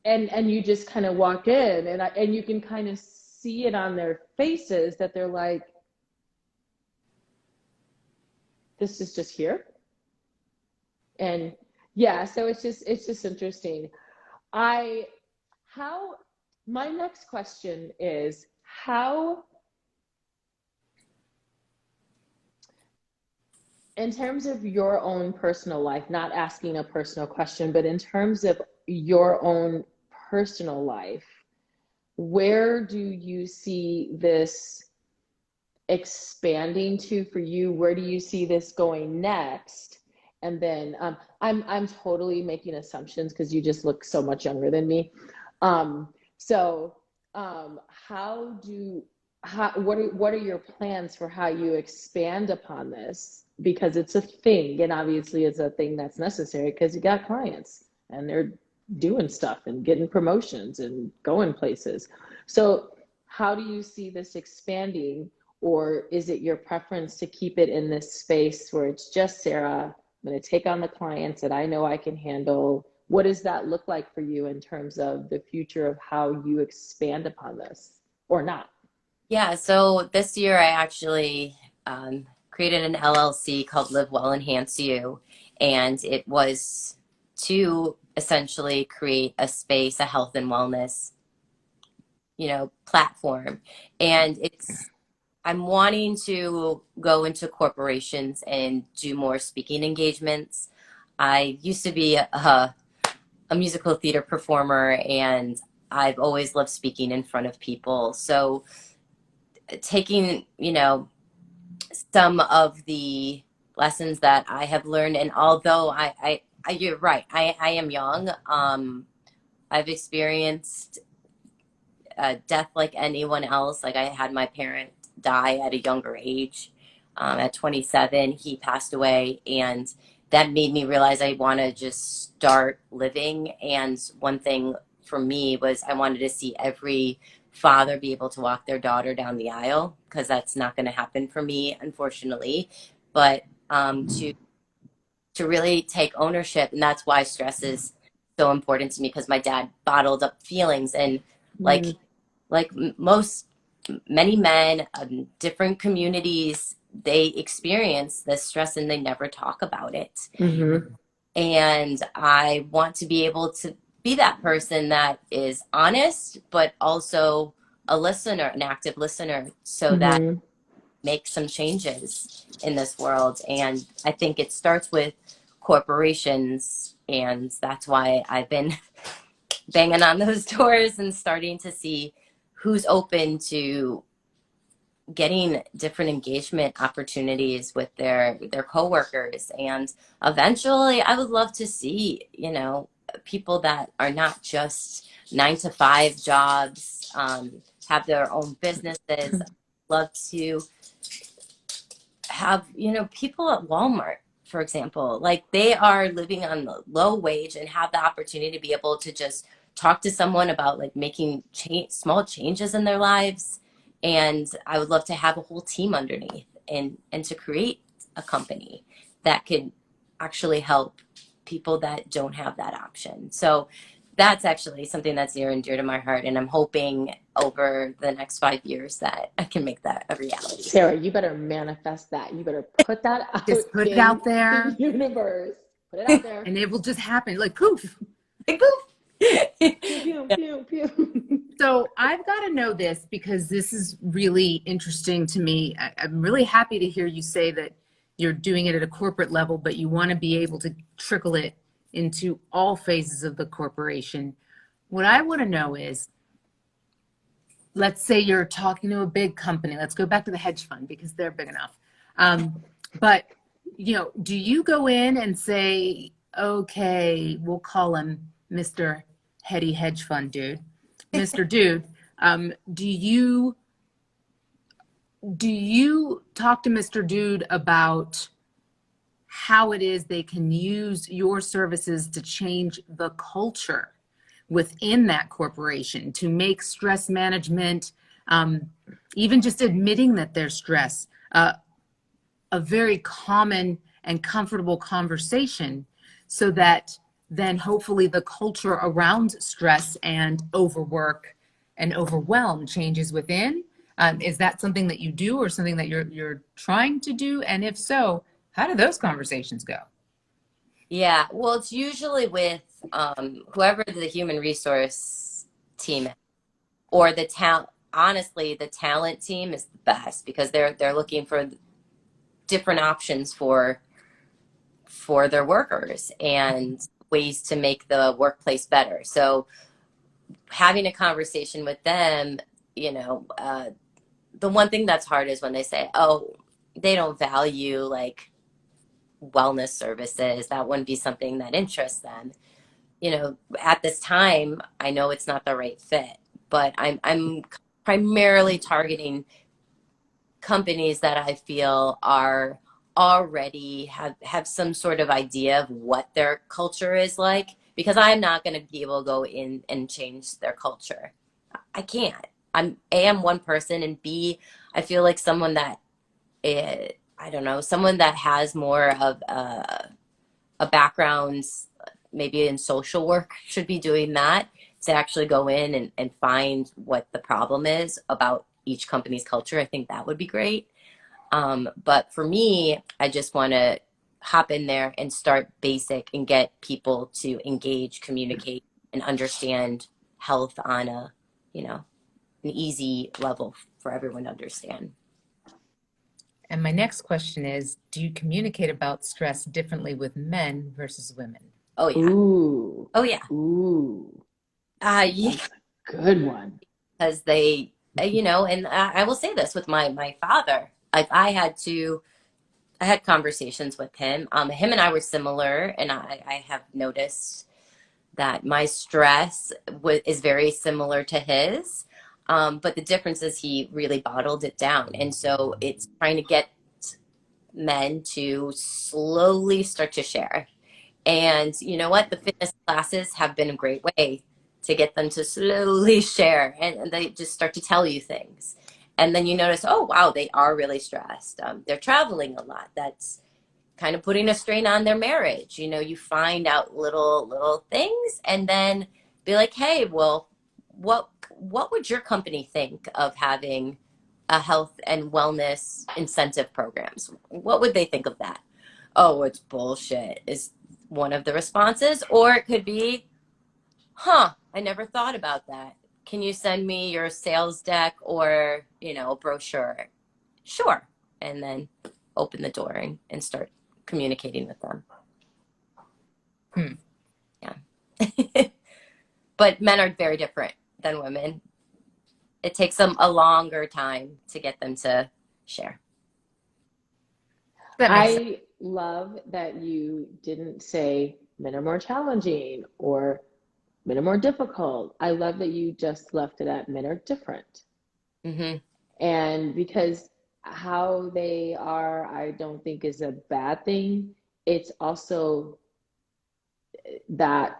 And you just kind of walk in and you can kind of see it on their faces that they're like, this is just here. And yeah, so it's just interesting. I how My next question is how, in terms of your own personal life, not asking a personal question, but in terms of your own personal life, where do you see this expanding to for you? Where do you see this going next? And then I'm totally making assumptions because you just look so much younger than me. Um, so how do how what are your plans for how you expand upon this? Because it's a thing, and obviously it's a thing that's necessary because you got clients and they're doing stuff and getting promotions and going places. So how do you see this expanding? Or is it your preference to keep it in this space where it's just Sarah? I'm going to take on the clients that I know I can handle. What does that look like for you in terms of the future of how you expand upon this or not? Yeah, so this year I actually created an LLC called Live Well Enhance You, and it was to essentially create a space, a health and wellness, platform. And I'm wanting to go into corporations and do more speaking engagements. I used to be a musical theater performer, and I've always loved speaking in front of people. So taking, some of the lessons that I have learned, and although you're right, I am young. I've experienced death like anyone else. Like I had my parent die at a younger age. At 27, he passed away, and that made me realize I want to just start living. And one thing for me was I wanted to see every father be able to walk their daughter down the aisle, because that's not going to happen for me, unfortunately. But to really take ownership, and that's why stress is so important to me, because my dad bottled up feelings, and like Mm, most many men, different communities, they experience this stress and they never talk about it. mm-hmm, And I want to be able to be that person that is honest, but also a listener, an active listener, so that mm-hmm. make some changes in this world. And I think it starts with corporations, and that's why I've been banging on those doors and starting to see who's open to getting different engagement opportunities with their coworkers. And eventually I would love to see, people that are not just 9 to 5 jobs, have their own businesses. Love to have, people at Walmart, for example, like they are living on the low wage and have the opportunity to be able to just talk to someone about like making small changes in their lives. And I would love to have a whole team underneath and to create a company that could actually help people that don't have that option. So that's actually something that's near and dear to my heart. And I'm hoping over the next 5 years that I can make that a reality. Sarah, you better manifest that. You better put that out Just put it in out the there universe. Put it out there. and it will just happen like poof. Like, poof. Pew, pew, pew, pew. So I've got to know this because this is really interesting to me. I'm really happy to hear you say that you're doing it at a corporate level, but you want to be able to trickle it into all phases of the corporation. What I want to know is, let's say you're talking to a big company. Let's go back to the hedge fund because they're big enough. But do you go in and say, okay, we'll call him Mr. Heady Hedge Fund Dude, Mr. Dude? Do you talk to Mr. Dude about how it is they can use your services to change the culture within that corporation to make stress management, even just admitting that there's stress, a very common and comfortable conversation, so that then hopefully the culture around stress and overwork and overwhelm changes within? Is that something that you do or something that you're trying to do? And if so, how do those conversations go? Yeah, well, it's usually with whoever the human resource team is, or the talent. Honestly, the talent team is the best because they're looking for different options for their workers and ways to make the workplace better. So having a conversation with them, the one thing that's hard is when they say, "Oh, they don't value like wellness services. That wouldn't be something that interests them." At this time, I know it's not the right fit, but I'm primarily targeting companies that I feel are already have some sort of idea of what their culture is like, because I'm not going to be able to go in and change their culture. I can't. I'm one person, and B, I feel like someone that I don't know, someone that has more of a background maybe in social work should be doing that, to actually go in and find what the problem is about each company's culture. I think that would be great. But for me, I just want to hop in there and start basic and get people to engage, communicate, and understand health on an easy level for everyone to understand. And my next question is, do you communicate about stress differently with men versus women? Oh yeah. Ooh. Oh yeah. Ooh. Yeah. That's a good one. Because they, and I will say this with my father. Like I had conversations with him. Him and I were similar, and I have noticed that my stress is very similar to his. But the difference is he really bottled it down. And so it's trying to get men to slowly start to share. And you know what? The fitness classes have been a great way to get them to slowly share, and they just start to tell you things. And then you notice, oh, wow, they are really stressed. They're traveling a lot. That's kind of putting a strain on their marriage. You find out little things, and then be like, hey, well, what would your company think of having a health and wellness incentive programs? What would they think of that? Oh, it's bullshit, is one of the responses. Or it could be, huh, I never thought about that. Can you send me your sales deck or, a brochure? Sure. And then open the door and start communicating with them. Hmm. Yeah. But men are very different than women. It takes them a longer time to get them to share. That makes sense. I love that you didn't say men are more challenging or men are more difficult. I love that you just left it at men are different. Mm-hmm. And because how they are, I don't think is a bad thing. It's also that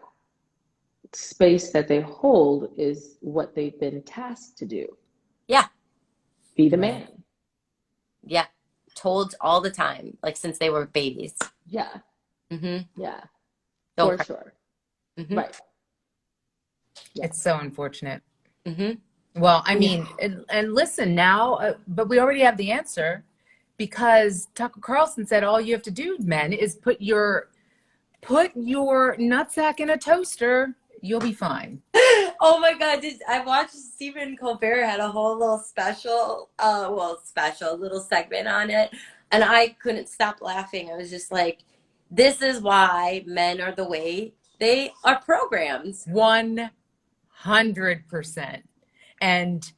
space that they hold is what they've been tasked to do. Yeah. Be the Right. man. Yeah. Told all the time, like since they were babies. Yeah. Mm-hmm. Yeah. Don't For cry. sure. Mm-hmm. Right. Yeah. It's so unfortunate. Mm-hmm. Well, I Yeah. mean, and listen now, but we already have the answer because Tucker Carlson said all you have to do, men, is put your nutsack in a toaster. You'll be fine. Oh my God! I watched Stephen Colbert had a whole little special little segment on it, and I couldn't stop laughing. I was just like, "This is why men are the way they are programmed." 100%. And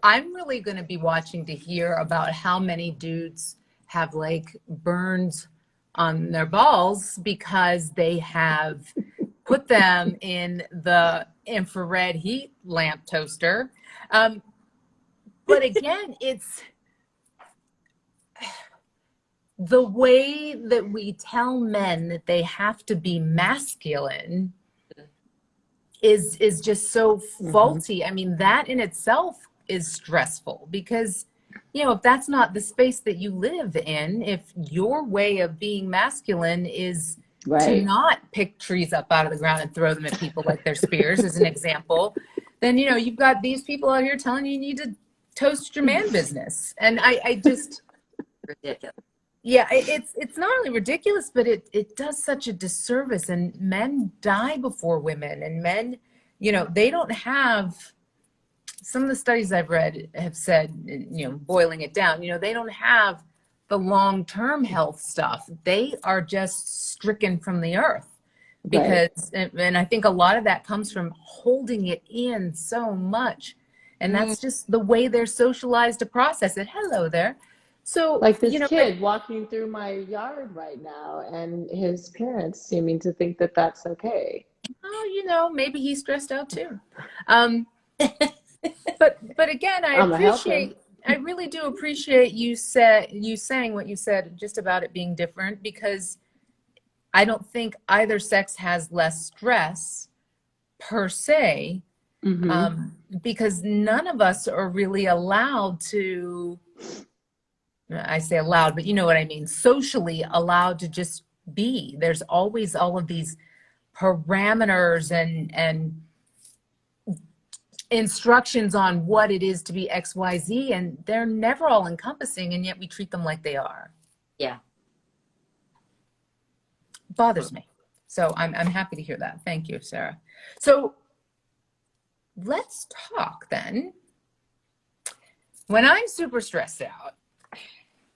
I'm really going to be watching to hear about how many dudes have like burns on their balls because they have put them in the infrared heat lamp toaster. But again, it's the way that we tell men that they have to be masculine is just so faulty. I mean, that in itself is stressful because, you know, if that's not the space that you live in, if your way of being masculine is to Right. not pick trees up out of the ground and throw them at people like they're spears, as an example, then, you know, you've got these people out here telling you need to toast your man business. And I just, Ridiculous. yeah, it's not only ridiculous, but it does such a disservice. And men die before women, and men, you know, they don't have. Some of the studies I've read have said, you know, boiling it down, you know, they don't have the long-term health stuff. They are just stricken from the earth Right. because, and I think a lot of that comes from holding it in so much, and that's just the way they're socialized to process it. Hello there. So, Like you this know, kid walking through my yard right now, and his parents seeming to think that that's okay. oh, you know, maybe he's stressed out too. Um, but again, I'm gonna help him. I really do appreciate you saying what you said just about it being different, because I don't think either sex has less stress per se, Mm-hmm. because none of us are really allowed to, I say allowed, but you know what I mean, socially allowed to just be. There's always all of these parameters and instructions on what it is to be XYZ, and they're never all encompassing, and yet we treat them like they are. Yeah. Bothers me. So I'm happy to hear that. Thank you, Sarah. So let's talk then. When I'm super stressed out,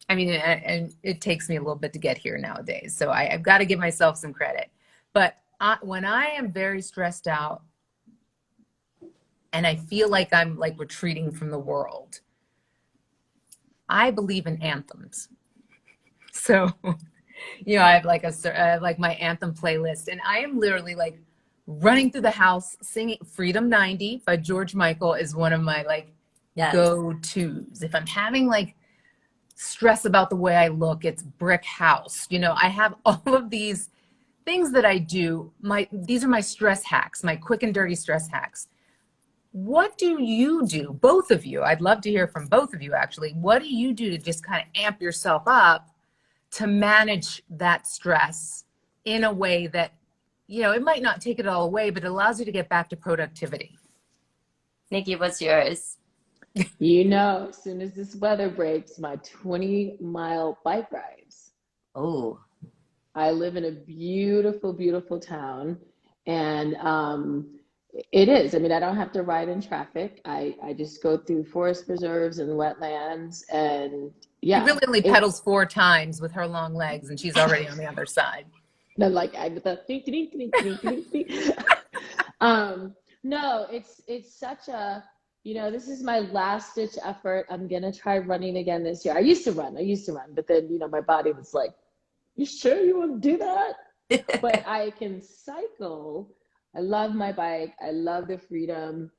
I mean, and it takes me a little bit to get here nowadays, so I've got to give myself some credit. But when I am very stressed out and I feel like I'm like retreating from the world, I believe in anthems. So, you know, I have like my anthem playlist, and I am literally like running through the house singing Freedom 90 by George Michael is one of my like Yes. go-tos. If I'm having like stress about the way I look, it's Brick House. You know, I have all of these things that I do. These are my stress hacks, my quick and dirty stress hacks. What do you do, both of you? I'd love to hear from both of you, actually. What do you do to just kind of amp yourself up to manage that stress in a way that, you know, it might not take it all away, but it allows you to get back to productivity? Nikki, what's yours? You know, as soon as this weather breaks, my 20-mile bike rides. Oh, I live in a beautiful, beautiful town, and it is. I mean, I don't have to ride in traffic. I just go through forest preserves and wetlands, and She yeah, really only pedals 4 times with her long legs, and she's already on the other side. then like I with the ding, ding, ding, ding, ding, ding. No, it's such a, you know, this is my last ditch effort. I'm gonna try running again this year. I used to run, but then, you know, my body was like, you sure you want to do that? But I can cycle. I love my bike. I love the freedom.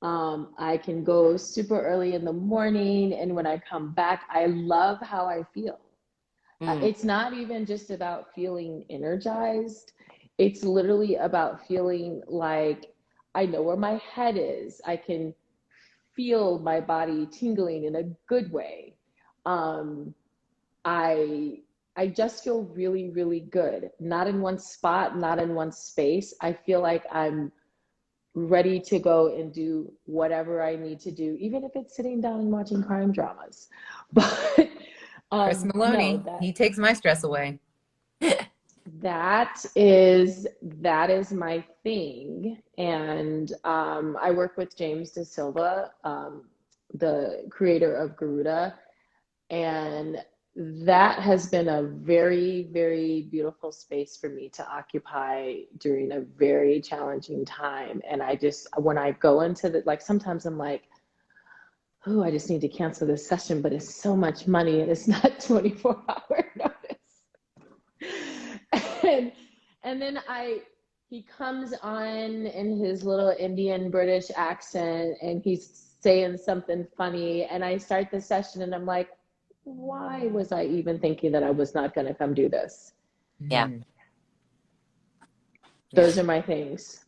I can go super early in the morning, and when I come back, I love how I feel. It's not even just about feeling energized. it's literally about feeling like I know where my head is. I can feel my body tingling in a good way. Um, I just feel really, really good. Not in one spot, not in one space. I feel like I'm ready to go and do whatever I need to do, even if it's sitting down and watching crime dramas. But Chris no, Maloney, he takes my stress away. that is my thing. And I work with James De Silva, the creator of Garuda, and that has been a very, very beautiful space for me to occupy during a very challenging time. And I just, when I go into the, like, sometimes I'm like, oh, I just need to cancel this session, but it's so much money and it's not 24-hour notice. And then he comes on in his little Indian British accent and he's saying something funny, and I start the session and I'm like, why was I even thinking that I was not going to come do this? Yeah. Those are my things.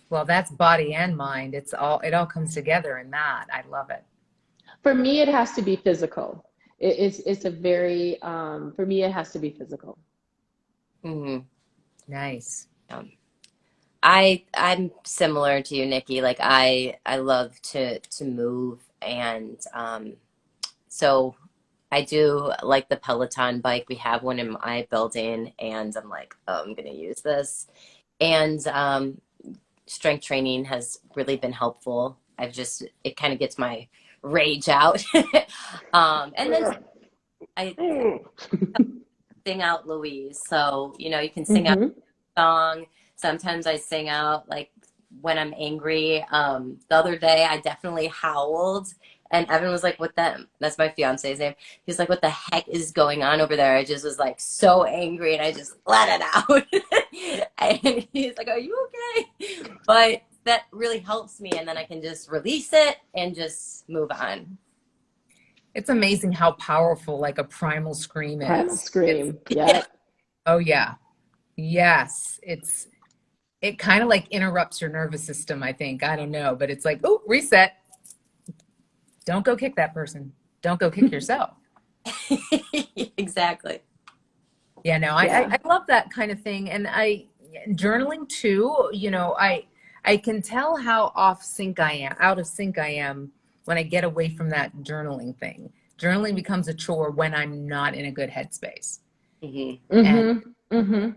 Well, that's body and mind. It all comes together in that. I love it. For me, it has to be physical. It's a very, for me, it has to be physical. Mm-hmm. Nice. I'm similar to you, Nikki. Like I love to move, and so I do like the Peloton bike. We have one in my building, and I'm like, oh, I'm gonna use this. And strength training has really been helpful. It kind of gets my rage out. And then I sing out Louise. So, you can sing out a song. Sometimes I sing out like when I'm angry. The other day I definitely howled, and Evan was like, that's my fiance's name. He was like, what the heck is going on over there? I just was like so angry and I just let it out. And he's like, are you okay? But that really helps me, and then I can just release it and just move on. It's amazing how powerful like a primal scream is. Primal scream. Yeah. Oh yeah. Yes. It kind of like interrupts your nervous system, I think. I don't know, but it's like, oh, reset. Don't go kick that person. Don't go kick yourself. Exactly. Yeah, no, I love that kind of thing. And journaling too, I can tell how out of sync I am when I get away from that journaling thing. Journaling becomes a chore when I'm not in a good headspace. Mm-hmm. And,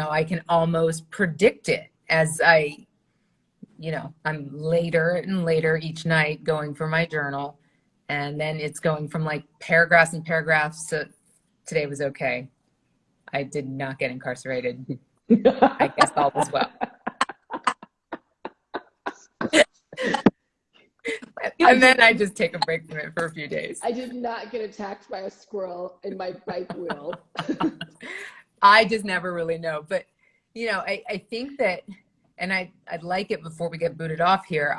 I can almost predict it as I'm later and later each night going for my journal. And then it's going from like paragraphs and paragraphs to today was okay. I did not get incarcerated. I guess all was well. And then I just take a break from it for a few days. I did not get attacked by a squirrel in my bike wheel. I just never really know. But, I think that, and I'd like it before we get booted off here,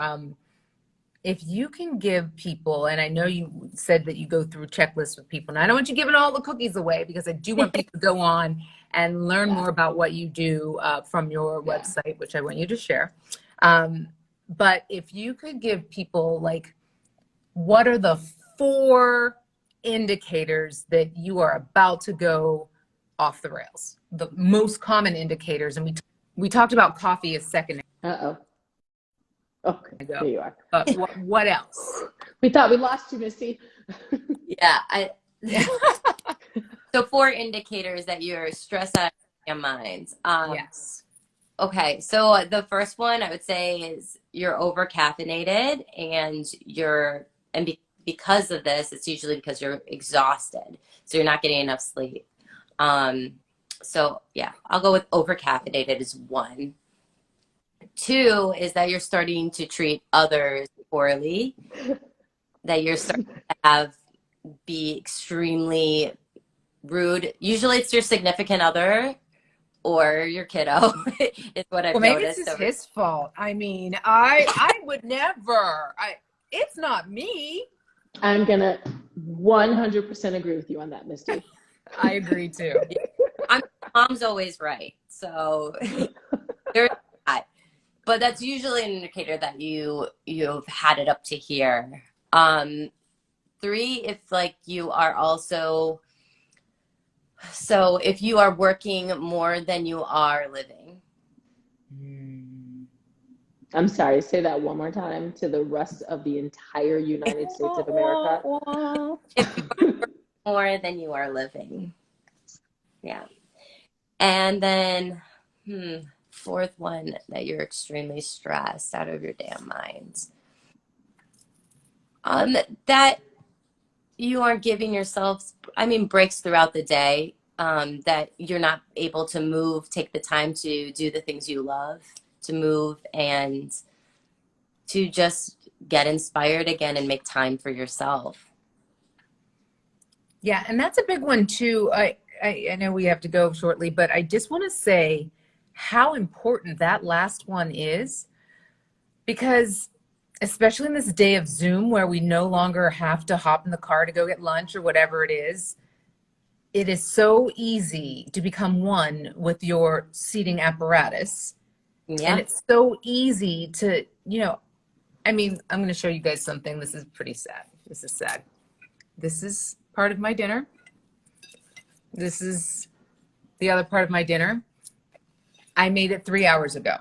if you can give people, and I know you said that you go through checklists with people, and I don't want you giving all the cookies away because I do want people to go on and learn more about what you do from your website, which I want you to share. But if you could give people like, what are the 4 indicators that you are about to go off the rails? The most common indicators, and we talked about coffee a second Uh-oh. Okay, there you are. But what else? We thought we lost you, Misty. Yeah. So 4 indicators that you're stressed out of your mind. Yes. Okay, so the first one I would say is you're over caffeinated, and because of this, it's usually because you're exhausted, so you're not getting enough sleep. So yeah, I'll go with over caffeinated is 1. 2 is that you're starting to treat others poorly, that you're starting to be extremely rude. Usually it's your significant other or your kiddo is what I've maybe noticed. Maybe it's his fault. I mean, I would never. It's not me. I'm going to 100% agree with you on that, Misty. I agree too. mom's always right. So there's that. But that's usually an indicator that you've had it up to here. 3, if like you are also, so if you are working more than you are living. I'm sorry, say that one more time to the rest of the entire United States of America. If you are working more than you are living. Yeah. And then, 4th one, that you're extremely stressed out of your damn mind. That you aren't giving yourself, breaks throughout the day, that you're not able to move, take the time to do the things you love, to move and to just get inspired again and make time for yourself. Yeah, and that's a big one too. I know we have to go shortly, but I just want to say how important that last one is, because especially in this day of Zoom where we no longer have to hop in the car to go get lunch or whatever it is so easy to become one with your seating apparatus. Yeah. And it's so easy to, I'm going to show you guys something. This is pretty sad. This is sad. This is part of my dinner. This is the other part of my dinner. I made it 3 hours ago.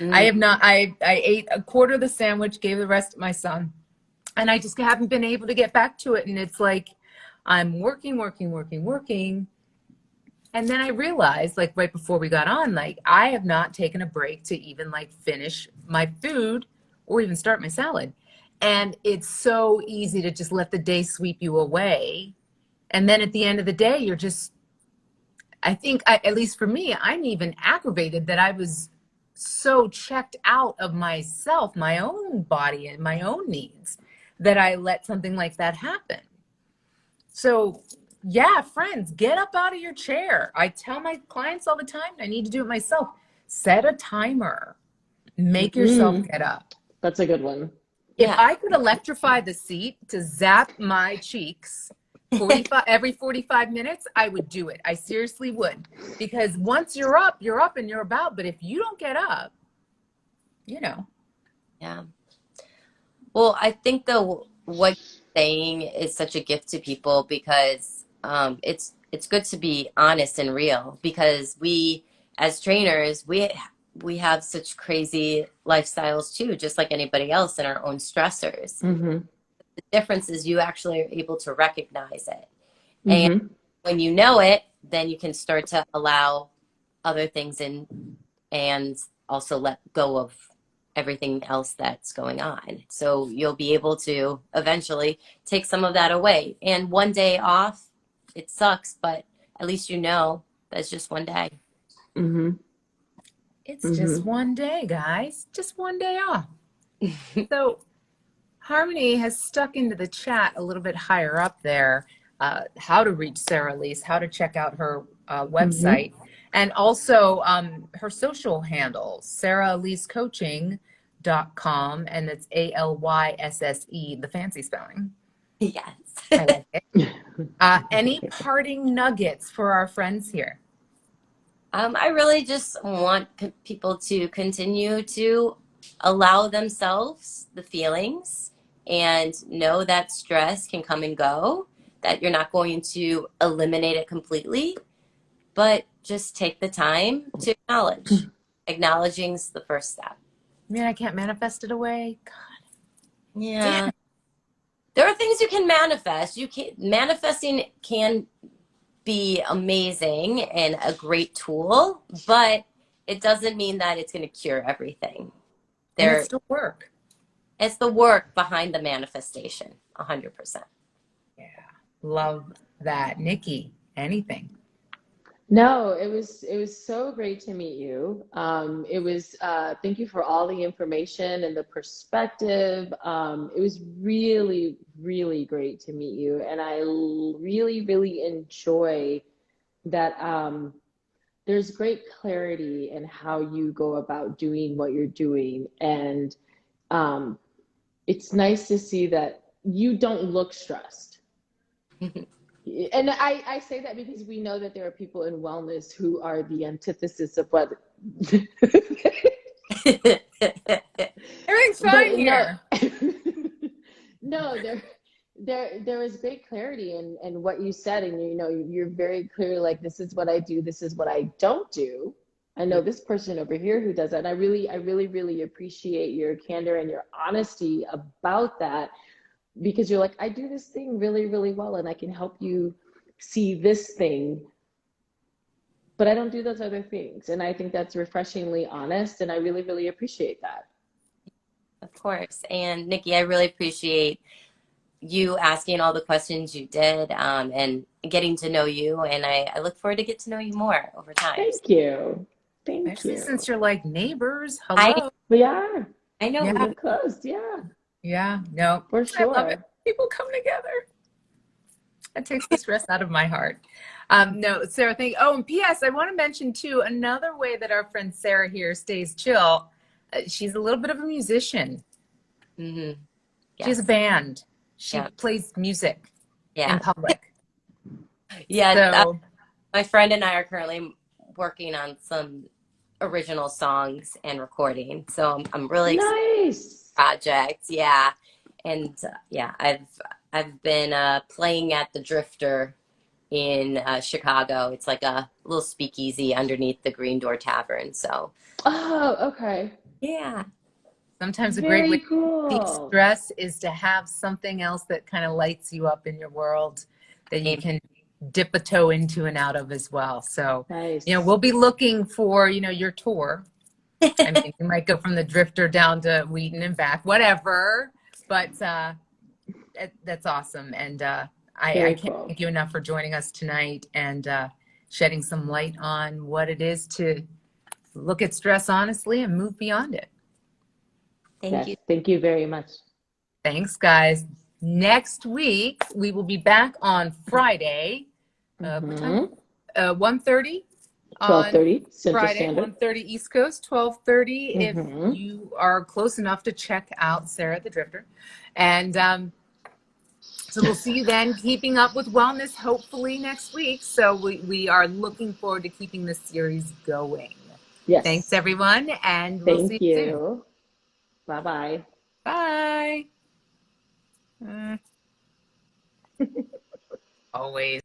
I have not, I ate a quarter of the sandwich, gave the rest to my son, and I just haven't been able to get back to it. And it's like, I'm working. And then I realized, like right before we got on, like I have not taken a break to even like finish my food or even start my salad. And it's so easy to just let the day sweep you away. And then at the end of the day, you're just, at least for me, I'm even aggravated that I was so checked out of myself, my own body and my own needs, that I let something like that happen. So yeah, friends, get up out of your chair. I tell my clients all the time, I need to do it myself. Set a timer. Make yourself get up. That's a good one. If I could electrify the seat to zap my cheeks every 45 minutes, I would do it. I seriously would. Because once you're up and you're about. But if you don't get up, Yeah. Well, I think though what you're saying is such a gift to people, because it's good to be honest and real, because we as trainers, we have such crazy lifestyles too, just like anybody else, and our own stressors. The difference is you actually are able to recognize it. And when you know it, then you can start to allow other things in, and also let go of everything else that's going on. So you'll be able to eventually take some of that away. And one day off, it sucks, but at least you know that's just one day. It's just one day, guys. Just one day off. So Harmony has stuck into the chat a little bit higher up there, how to reach Sarah Alysse, how to check out her website, and also her social handle, SarahAlysseCoaching.com, and it's ALYSSE, the fancy spelling. Yes. I like it. Any parting nuggets for our friends here? I really just want people to continue to allow themselves the feelings and know that stress can come and go, that you're not going to eliminate it completely, but just take the time to acknowledge. Acknowledging's the first step. I can't manifest it away. God. Yeah. There are things you can manifest. Manifesting can be amazing and a great tool, but it doesn't mean that it's going to cure everything. It's still work. It's the work behind the manifestation, 100%. Yeah, love that. Nikki, anything? No, it was so great to meet you. Thank you for all the information and the perspective. It was really, really great to meet you, and I really, really enjoy that. There's great clarity in how you go about doing what you're doing, and it's nice to see that you don't look stressed. And I say that because we know that there are people in wellness who are the antithesis of what. Everything's fine But no, here. no, there was great clarity in what you said, and you know, you're very clear, like, this is what I do, this is what I don't do. I know this person over here who does that. And I really appreciate your candor and your honesty about that, because you're like, I do this thing really, really well, and I can help you see this thing, but I don't do those other things. And I think that's refreshingly honest, and I really, really appreciate that. Of course. And Nikki, I really appreciate you asking all the questions you did, and getting to know you. And I look forward to get to know you more over time. Thank you. Thank Especially you. since you're like neighbors. I Hello. We are. I know Yeah. We're close. Yeah, Yeah. No. for I love it. sure. People come together. That takes the stress out of my heart. No, Sarah, thank you. Oh, and P.S. I want to mention too, another way that our friend Sarah here stays chill. She's a little bit of a musician. Mm-hmm. She has a Yes. band. She Yeah. plays music in Yeah. public. Yeah. So My friend and I are currently working on some original songs and recording. So I'm really excited Nice. about the project. Yeah. And yeah, I've been playing at the Drifter in Chicago. It's like a little speakeasy underneath the Green Door Tavern. So Oh, okay. yeah. sometimes a great way Very to cool. de-stress is to have something else that kind of lights you up in your world that you can dip a toe into and out of as well. So, you know, Nice. we'll be looking for, you know, your tour. I mean, you might go from the Drifter down to Wheaton and back, whatever. But that's awesome. And I Very can't cool. thank you enough for joining us tonight and shedding some light on what it is to look at stress honestly and move beyond it. Thank Yes. you. Thank you very much. Thanks, guys. Next week, we will be back on Friday. What time? 1:30 on 12:30 Central Friday, Standard. 1:30 East Coast, 12:30 if Mm-hmm. you are close enough to check out Sarah the Drifter. And so we'll see you then, keeping up with wellness, hopefully next week. So we are looking forward to keeping this series going. Thanks, Yes. everyone, and we'll see Thank you soon. you. Bye-bye. Bye. Always.